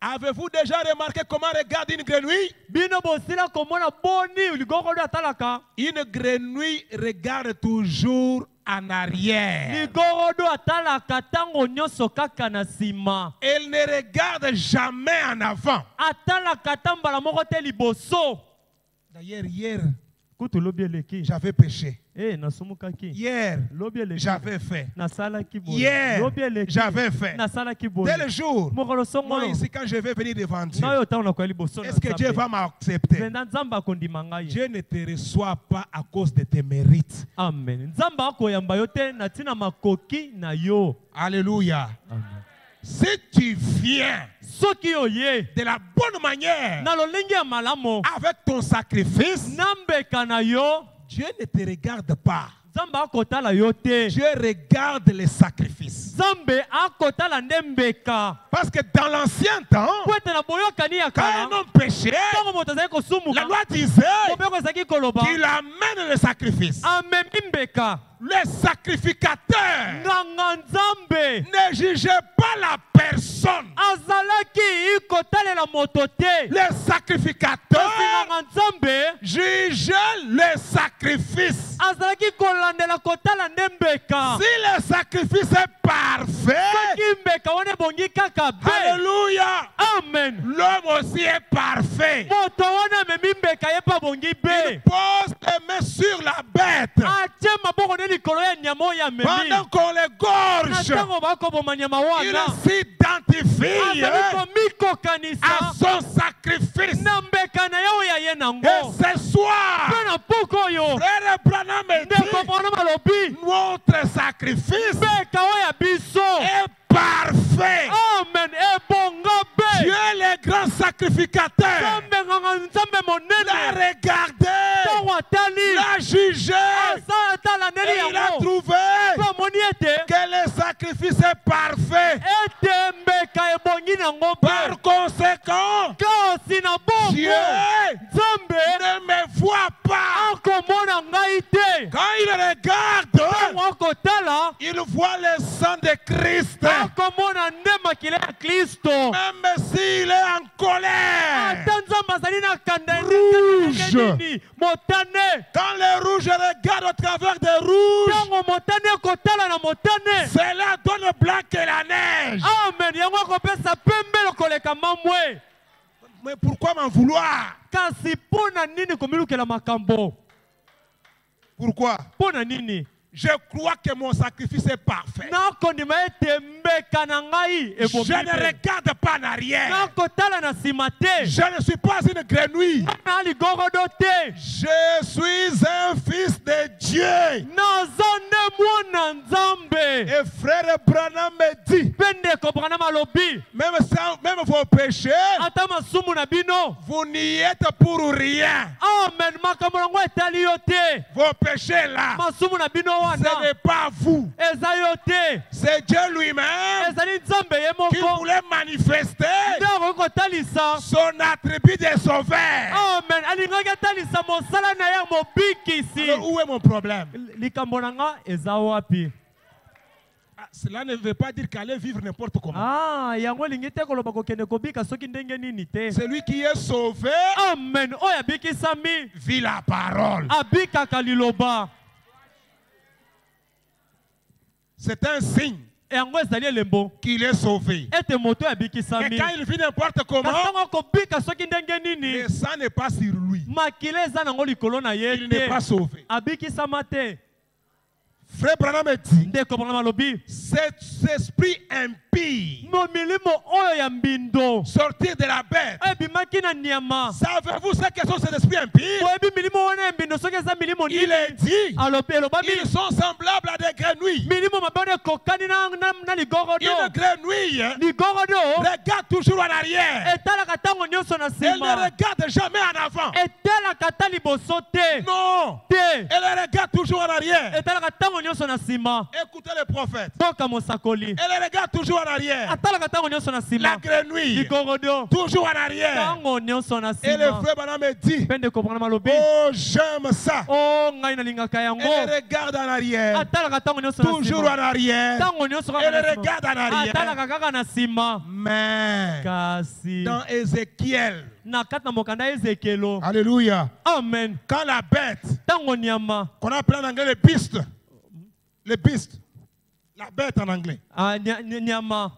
Avez-vous déjà remarqué comment regarde une grenouille? bino bosila komona boni ligorodo atalaka Une grenouille regarde toujours en arrière. ligorodo atalaka ntango nyonso kaka na nsima Elle ne regarde jamais en avant. atalaka ta mbala moko te liboso D'ailleurs, hier, kutu lobi eleki j'avais péché. nasumukaki Hier, lobi eleki j'avais fait. nasalaki boye Hier, lobi eleki j'avais fait. nasalaki boye Dès le jour, mokolo moi songolo ici, quand je vais venir devant Dieu, ngai oyo ntango nakoya liboso na est-ce que Dieu Nzambe. va m'accepter? Penda nzambe akondima ngai Dieu ne te reçoit pas à cause de tes mérites. amen nzambe akoyamba yo te na ntina makoki na yo Alléluia. amen Si tu viens soki oye de la bonne manière na lolenge ya malamu avec ton sacrifice, na mbeka na yo Dieu ne te regarde pas. Nzambe akotala yo te. Dieu regarde les sacrifices. Nzambe akotala ndembeka. Parce que dans l'ancien temps, Kwete na boyokani ya quand kala. un homme péchait, Tango moto azali kosumuka. la loi disait Mobeko ezalaki koloba. qu'il amène le sacrifice. Amemi mbeka. Les sacrificateurs Nganga Nzambe. ne jugeaient pas la personne. Azalaki ikotalela moto te. Les sacrificateurs Nganga Nzambe. jugeaient le sacrifice. Azalaki kolandela kotala ndembeka. Si le sacrifice est parfait, Soki mbeka wana bongi kaka be. alléluia, Amen. l'homme aussi est parfait. Moto wana amemi mbeka ye pa bongi Il be. pose les mains sur la bête Atie maboko ne likolo ya nyama oyo amemi. pendant qu'on Na l'égorge. ntango bakoboma nyama Il wana. s'identifie Azali à komikokanisa. son sacrifice. Na mbeka na ye oyo aye Et nango. ce soir, Mpe na puku oyo. frère Branham Ndeko dit, mwana malobi. notre sacrifice Mbeka oyo ya biso. est parfait. Amen. Ebonga be. Dieu le grand sacrificateur Nzambe nganga Nzambe l'a monene. regardé, Ntango atali. l'a jugé Asa atala ndeli et il a yango. trouvé Amoni ete. que le sacrifice est parfait. Ete mbeka ebongi nango Par pe. conséquent, Kasi na bongo. Dieu Nzambe ne me voit pas. akomona ngai te. Quand il regarde, Ntango akotala. il voit le sang de Christ. Akomona nde makila ya Kristo. Même s'il est en colère. Ata Nzambe azali na kanda Rouge. nini. Motane. Quand les rouges regardent au travers des rouges, Ntango motane ekotala na motane. cela donne blanc que la neige. Amen. Yango akopesa pembe lokoleka mamwe. Mais pourquoi m'en vouloir? Kasi pona nini komilukela makambo? Pourquoi? Pona nini? Je crois que mon sacrifice est parfait. Nakondima ete mbeka na ngai ebongi Je ne pe. regarde pas en arrière. Nakotala na nsima te. Je ne suis pas une grenouille. Na ligorodo te. Je suis un fils de Dieu. Naza nde mwana Nzambe. Et frère Branham me dit, Mpe ndeko Branham alobi. même vos péchés, Ata masumu na bino. vous n'y êtes pour rien. Amen. Makambo nango etali yo te. Vos péchés là, Masumu na bino ce wana. n'est pas vous. Eza yo te. C'est Dieu lui-même Ezali Nzambe ye qui moko. voulait manifester Nde akoki kotalisa. son attribut de sauveur. Amen. Alingaki atalisa mosala na ye mobikisi. Alors, où est mon problème? Likambo na nga eza wapi? Cela ne veut pas dire qu'aller vivre n'importe comment. Ah, yango lingi te koloba kokende kobika soki ndenge nini te. Celui qui est sauvé Amen. Oyo abikisami vit la parole. abikaka liloba. C'est un signe Yango ezali elembo. qu'il est sauvé. Ete moto Et abikisami. quand il vit n'importe comment, Kasango kobika soki ndenge nini. le sang n'est pas sur lui. Makila eza nango likolo na ye Il n'est te. pas sauvé. Abikisama te. Frère Branham me dit, Ndeko Branham alobi. cet esprit impie Mo milimo oyo ya mbindo. sortir de la bête. Ebimaki na nyama. Savez-vous ce que sont ces esprits impies? Oyebi milimo wana ya mbindo soki eza milimo Il est nini. dit, Alobi elobami. ils sont semblables à des grenouilles. Milimo mabe ekokani na ligorodo. Une grenouille Ligorodo regarde toujours en arrière. etalaka ntango nyonso na Elle ne nsima. regarde jamais en avant. Etalaka ata liboso te. Non, Te. elle regarde toujours en arrière. Etalaka ntango nyonso na nsima. Écoutez le prophète. Toka mosakoli. Elle regarde toujours en arrière. Atalaka ntango nyonso na La nsima. grenouille, Ligorodo toujours en arrière. ntango nyonso na Et le nsima. frère Branham me dit, Mpe ndeko Branham alobi. oh, j'aime ça. O ngai nalingaka yango. Elle regarde en arrière. Atalaka ntango nyonso na Toujours nsima. en arrière. Ntango nyonso kaka Elle na nsima. regarde en arrière. Atalaka kaka na nsima. Mais Kasi dans Ézéchiel, na kati na mokanda ya Ezekelo. alléluia, Amen. quand la bête, Ntango nyama. qu'on appelle en anglais le beast, la bête en anglais, Nyama.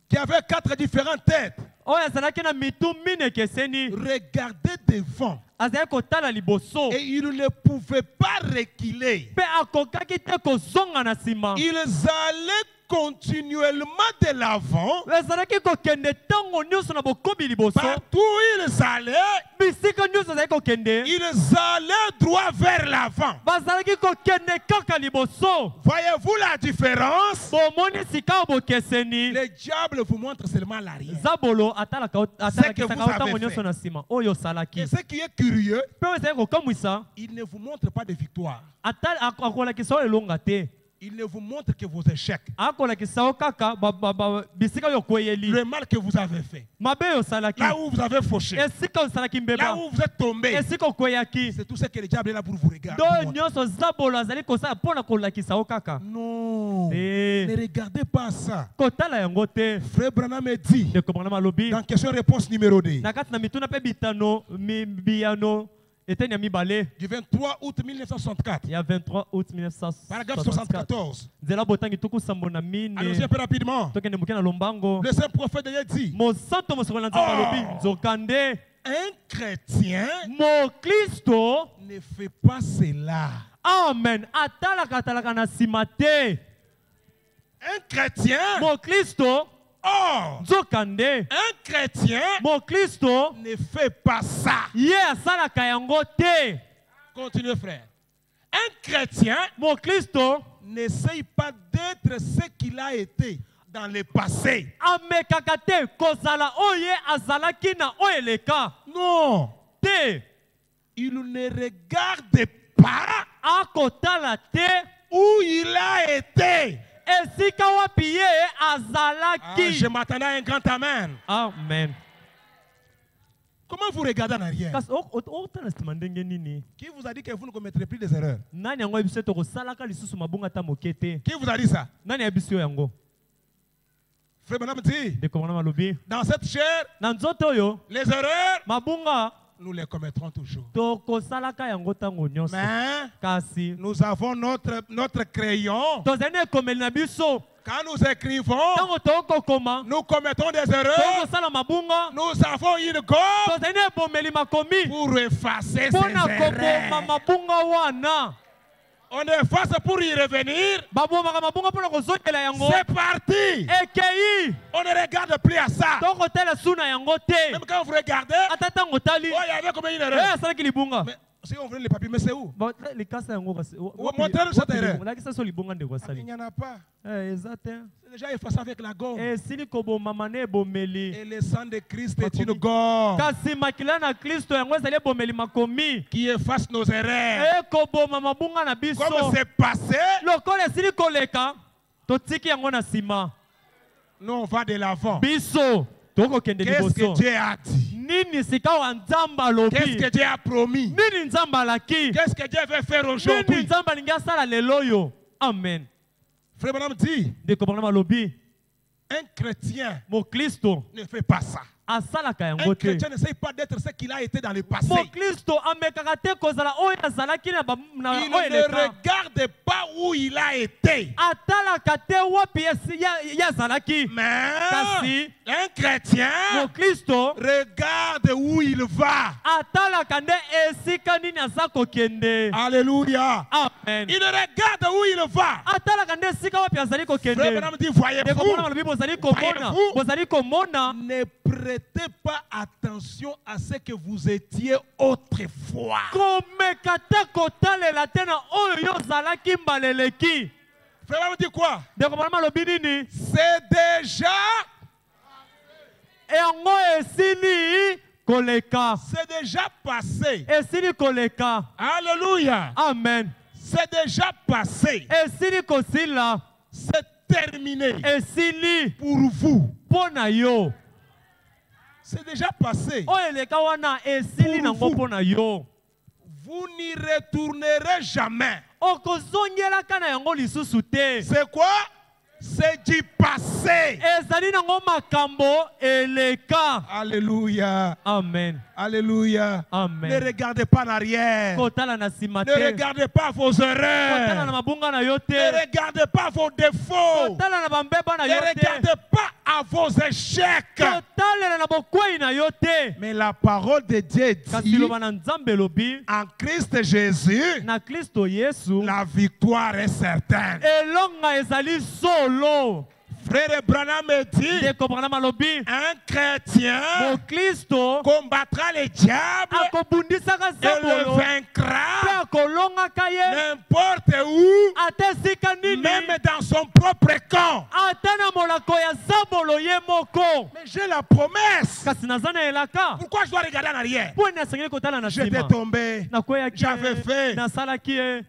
qui avait 4 différentes têtes, Oyo azalaki na mitu mine ekeseni. regardait devant Azalaki kotala liboso. et ils ne pouvaient pas reculer. Mpe akokaki te kozonga na nsima. Ils allaient continuellement de l'avant. Ezalaki kokende ntango nyonso na bokobi liboso. Partout où ils allaient, bisika nyonso ezali kokende ils allaient droit vers l'avant. bazalaki kokende kaka liboso. Voyez-vous la différence? Bomoni sika bokeseni. Le diable vous montre seulement l'arrière. Zabolo atalaka atalakisaka vous avez otango fait. nyonso na nsima oyo osalaki. Et ce qui est curieux, Mpe oyo ezali kokamwisa il ne vous montre pas de victoire. akolakisa oyo elonga te. Il ne vous montre que vos échecs. akolakisa o kaka bisika oyo okweyeli. Le mal que vous avez fait. mabe oyo osalaki. Là où vous avez fauché. esika osalaki Là mbeba. où vous êtes tombé. esika okweyaki. C'est tout ce que le diable est là pour vous regarder. do nyonso zabolo azali kosala mpona kolakisa o kaka. Non. Eh. Ne regardez pas ça. kotala yango te. Frère Branham me dit, ndeko Branham alobi dans question-réponse numéro 2, na kati na mituna mpe bitano biyano eteni ya mibale du 23 août 1964, ya 23 août paragraphe 1964 74. nzela botangi tuku sambo na Allons-y mine un peu rapidement. tokende moke na lombango. Le saint prophète de Dieu dit, mosantu mosokoli na nzambe alobi nzokande un chrétien mokristo. ne fait pas cela. Amen. atalaka na nsima te. Un chrétien, mokristo nzokande. un chrétien mokristo ne fait pas ça. ye asalaka yango te. Continuez frère. Un chrétien mokristo n'essaye pas d'être ce qu'il a été dans le passé. amekaka te kozala oyo ye azalaki na oyo eleka Non. te. Il ne regarde pas akotala te où il a été. esika wapi ye Ah, azalaki. je m'attendais à un grand amen. Amen. Comment vous regardez en arrière? kasi otala nsima ndenge nini. Qui vous a dit que vous ne commettrez plus des erreurs? nani yango yebiso ete kosalaka lisusu mabunga ata moke te. Qui vous a dit ça? nani yebiso yo yango. Frère Branham dit, ndeko Branham alobi dans cette chair, na nzoto oyo les erreurs, mabunga nous les commettrons toujours. tokosalaka yango ntango nyonso. Mais kasi nous avons notre crayon. tozali na ekomeli na biso. Quand nous écrivons, ntango tokokoma nous commettons des erreurs. tokosala mabunga. Nous avons une gomme tozali na ebomeli makomi pour effacer ces mpona koboma erreurs. mabunga wana. On efface pour y revenir. babomaka mabunga mpona kozongela yango. C'est parti. ekei On ne regarde plus à ça. tokotala suna yango te. Même quand vous regardez, ata ntango otali oh, il y avait combien une oyo erreur? asalaki libunga. Mais si on voulait les papiers, mais c'est où? likasa yango montrez-nous cette erreur. lakisa so libunga ndeko Il asali. n'y en a pas. eza te. C'est déjà effacé avec la gomme. esili kobomama na ebomeli. Et le sang de Christ est une gomme kasi makila na kristo yango ezali ebomeli makomi. qui efface nos erreurs. ekoboma mabunga na biso. Comme c'est passé, lokola esili koleka totiki yango na nsima. nous on va de l'avant. biso tokokende Qu'est-ce que liboso. Dieu a dit? nini sika wa nzambe Qu'est-ce alobi. que Dieu a promis? nini nzambe alaki. Qu'est-ce que Dieu veut faire nini aujourd'hui? nzambe alingi asala lelo oyo. amen. Frère Branham dit, ndeko Branham alobi un chrétien mokristo ne fait pas ça. asalaka Un yango te. chrétien n'essaye pas d'être ce qu'il a été dans le passé. mokristo amekaka te kozala oyo azalaki na Il oyo ne eleka. regarde pas où il a été. atalaka te wapi ye azalaki. Mais kasi un chrétien mokristo regarde où il va. atalaka nde esika nini aza kokende. Alléluia. amen. Il regarde où il va. atalaka nde esika wapi azali Frère kokende. Branham dit, ndeko voyez-vous, Branham alobi bozali komona. Voyez-vous? bozali komona. ne prêtez pas attention à ce que vous étiez autrefois. komeka te kotalela te na oyo yo ozalaki mbala eleki. Frère Branham dit quoi? ndeko Branham alobi nini. C'est déjà, yango esili koleka. c'est déjà passé. esili koleka. Alléluia. amen. C'est déjà passé. esili kosila. C'est terminé esili pour vous. mpo na yo. C'est déjà passé. oyo eleka wana esili Pour nango vous. mpo na yo. Vous n'y retournerez jamais. okozongelaka na yango lisusu te. C'est quoi? C'est du passé. ezali nango makambo eleka. Alléluia. amen. Alléluia. Amen. Ne regardez pas en arrière. kotala na nsima Ne te. regardez pas vos kotala na erreurs. mabunga na yo Ne te. regardez pas vos défauts. kotala na bambeba na Ne yo te. regardez pas à vos échecs. kotalela na bokwei na yo te. Mais la parole de Dieu kasi dit, loba na nzambe elobi en Christ Jésus, na kristo yesu la victoire est certaine. elonga ezali solo. Frère Branham me dit, ndeko Branham alobi un chrétien mokristo combattra le diable akobundisaka et le nzambolo mpe vaincra akolongaka ye n'importe où, ata esika nini même dans son propre camp. ata na molako ya nzambolo ye moko. Mais j'ai la promesse. Kasi naza na elaka Pourquoi je dois regarder en arrière? mpo nini asengeli kotala na J'étais nsima tombé. nakweyaki J'avais fait nasalaki ye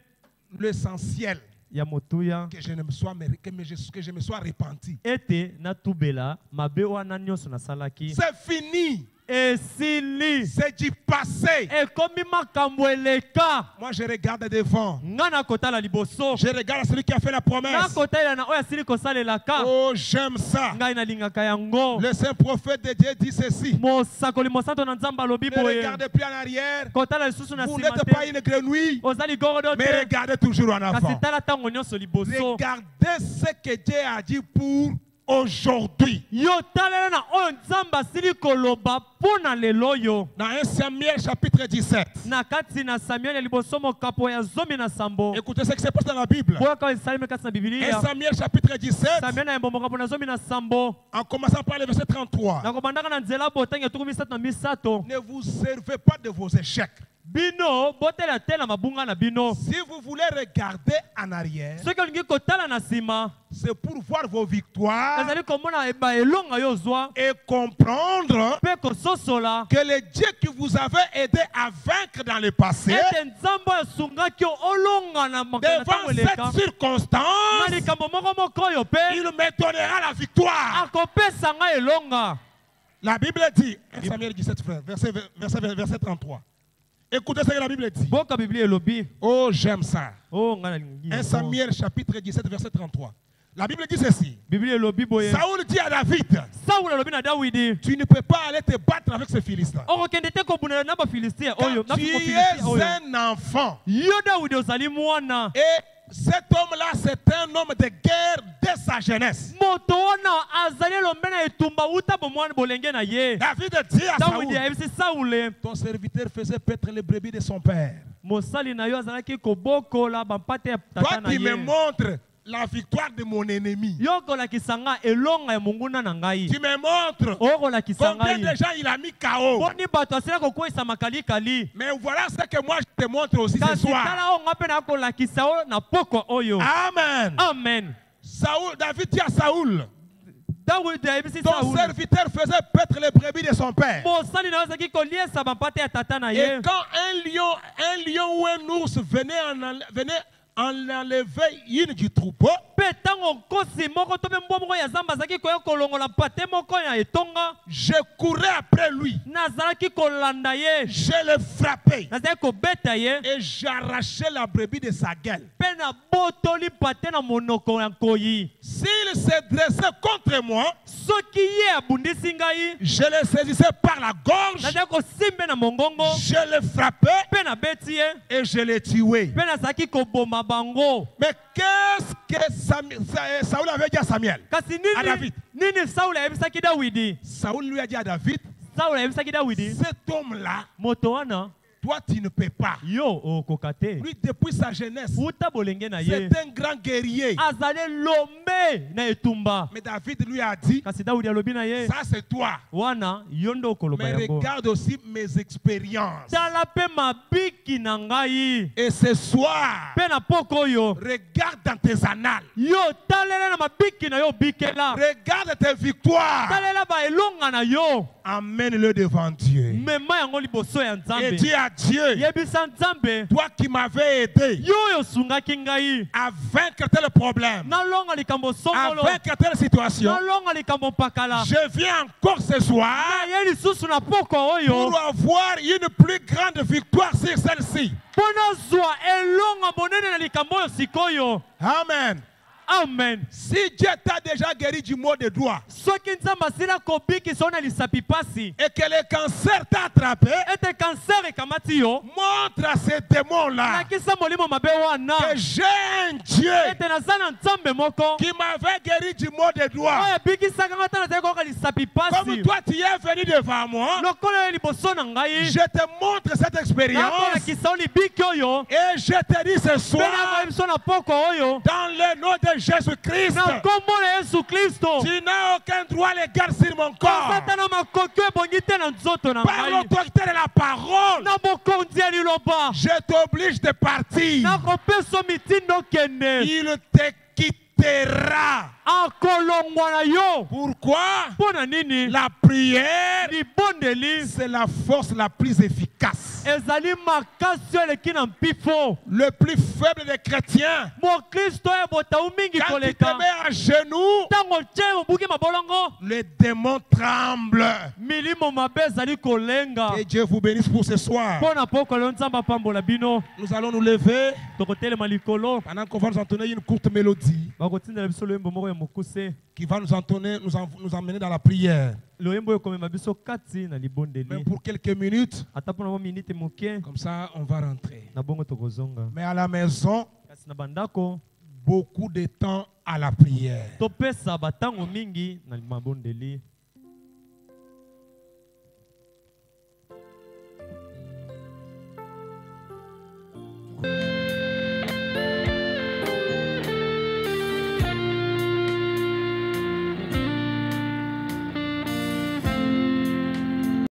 l'essentiel. ya motuya Que je me sois repenti. ete natubela mabe wana nyonso nasalaki C'est fini. esili C'est du passé. ekomi makambo eleka. Moi, je regarde devant. nga nakotala liboso Je regarde celui qui a fait la promesse. nakotalela na oyo asili kosalelaka. Oh, j'aime ça. ngai nalingaka yango. Le saint prophète de Dieu dit ceci. mosakoli mosanto na nzambe alobi Ne boye regardez plus en arrière. kotala lisusu na Vous nsima n'êtes pas te une grenouille, oza ligorodo mais te regardez toujours en kasi avant. tala ntango nyonso liboso. Regardez ce que Dieu a dit pour aujourd'hui. yo talela na oyo nzambe asili koloba mpo na lelo oyo. Dans 1 Samuel chapitre 17. na kati na samuel ya liboso mokapo ya 17. Écoutez ce qui se passe dans la Bible. boyoka esalemi kati na 1 bibilia. Samuel chapitre 17, samuel na yembo mokapo na 17. en commençant par le verset 33. nakobandaka na nzela botangi ya 37. Ne vous servez pas de vos échecs. bino botela te na mabunga na bino. Si vous voulez regarder en arrière, soki olingi kotala na nsima c'est pour voir vos victoires ezali komona elonga yo ozwa et comprendre mpe kososola que le Dieu qui vous avait aidé à vaincre dans le passé, ete nzambe oyo asungaki yo olonga na ntango devant eleka cette circonstance, na likambo moko oyo mpe il me donnera la victoire. akopesa ngai elonga. La Bible dit, 1 Samuel 17, frère, verset 33. Écoutez ce que la Bible dit. boka biblia elobi Oh, j'aime ça. o ngai nalingi 1 Samuel chapitre 17, verset 33. La Bible dit ceci. biblia elobi boye Saoul dit à David, saul alobi na dawidi tu ne peux pas aller te battre avec ces Philistins. okokende te kobundela na bafilistia oyo Car na tu Filistia es oyo. un enfant. yo dawidi ozali mwana Et cet homme-là, c'est un homme de guerre dès sa jeunesse. moto wana azali elombe na etumba uta bomwana bolenge na ye. David dit à dawidi Saoul, ayebisi saule ton serviteur faisait paître les brebis de son père. mosali na yo azalaki kobokola bampate ya Toi, tata na tu me ye. montres la victoire de mon ennemi. yo kolakisa nga elonga ya monguna na ngai. Tu me montres okolakisa combien ngai de gens il a mis KO. boni bato asila kokweyisa makalikali. Mais voilà ce que moi je te montre aussi ce kasi soir. tala oyo nga mpe nakolakisa yo na pokwa oyo. Amen. amen. Saoul, David dit à Saoul, dawidi ayebisi ton sauli serviteur faisait paître les brebis de son père. mosali na yo azalaki koliesa bampate ya tata na Et ye. quand un lion ou un ours venait en enlever une du troupeau, mpe ntango nkosi moko to mpe mbwa moko ya zamba azalaki koya kolongola mpate moko ya etonga je courais après lui, nazalaki kolanda ye je le frappais nazalaki kobeta ye et j'arrachais la brebis de sa gueule. mpe nabotoli mpate na monoko ya nkoyi. S'il se dressait contre moi, soki ye abundisi ngai je le saisissais par la gorge, nazalaki kosimbe na mongongo je le frappais mpe nabeti ye et je le tuais. mpe nazalaki koboma bango. Mais qu'est-ce que Saoul avait dit à Samuel? kasi À David. nini sauli ayebisaki dawidi. Saoul lui a dit à David, sauli ayebisaki dawidi cet homme-là, moto wana toi tu ne peux pas. yo okoka te. Lui, depuis sa jeunesse, uta bolenge na ye c'est un grand guerrier. azali lombe na etumba. Mais David lui a dit, kasi dawidi alobi na ye ça c'est toi. wana yo nde okoloba Mais yango. regarde aussi mes expériences. tala mpe mabiki na ngai Et ce soir, mpe na poko oyo regarde dans tes annales. yo talela na mabiki na yo bikela. Regarde tes victoires. talela baelonga na yo Amène-le devant Dieu. mema yango liboso ya Et nzambe. dis à Dieu, yebisa nzambe toi qui m'avais aidé yo oyo osungaki ngai à vaincre tel problème, nalonga likambo à songolo vaincre telle situation, nalonga likambo mpakala. je viens encore ce soir naye lisusu na poko oyo pour avoir une plus grande victoire sur celle-ci. mpo nazwa elonga monene na likambo oyo sikoyo. Amen. amen. Si Dieu t'a déjà guéri du mot de doigt soki nzambe asila kobikisa yo na lisapi pasi et que le cancer t'a attrapé, ete kanser ekamati yo montre à ces démons-là lakisa molimo mabe wana que j'ai un Dieu ete naza na nzambe moko qui m'avait guéri du mot de doigt. oyo ebikisaka nga ta nazali koyoka lisapi Comme pasi. toi tu es venu devant moi, lokola yo liboso na ngai je te montre cette expérience nakolakisa yo libiki oyo et je te dis ce mpe soir, nakoyebiso na poko oyo dans le nom de Jésus-Christ, na kombo na Yesu Kristo tu n'as aucun droit légal sur mon corps. kozata na makoki ebongi te na nzoto na Par ngai l'autorité de la parole, na bokonzi ya liloba je t'oblige de partir. nakopesa mitindo okende Il te quittera. akolongwa na yo Pourquoi? mpo na nini La prière, libondeli c'est la force la plus efficace. ezali makasi oyo eleki na mpifo Le plus faible des chrétiens, mokristo oyo botawu mingi quand tu te koleka mets à genoux, ntango tie obuki mabolongo les démons tremblent. milimo mabe ezali kolenga Que Dieu vous bénisse pour ce soir. mpo na pokolo nzambe apambola bino Nous allons nous lever tokotelema likolo pendant qu'on va nous entonner une courte mélodie bakotindela biso loyembo moko ya mokuse qui va nous entonner, nous emmener dans la prière. loyembo oyo ekomema biso kati na Mais libondeli pour quelques minutes, ata mpo na mwa minite moke comme ça, on va rentrer. na bongo tokozonga Mais à la maison, kasi na bandako beaucoup de temps à la prière. topesa batango mingi na mabondeli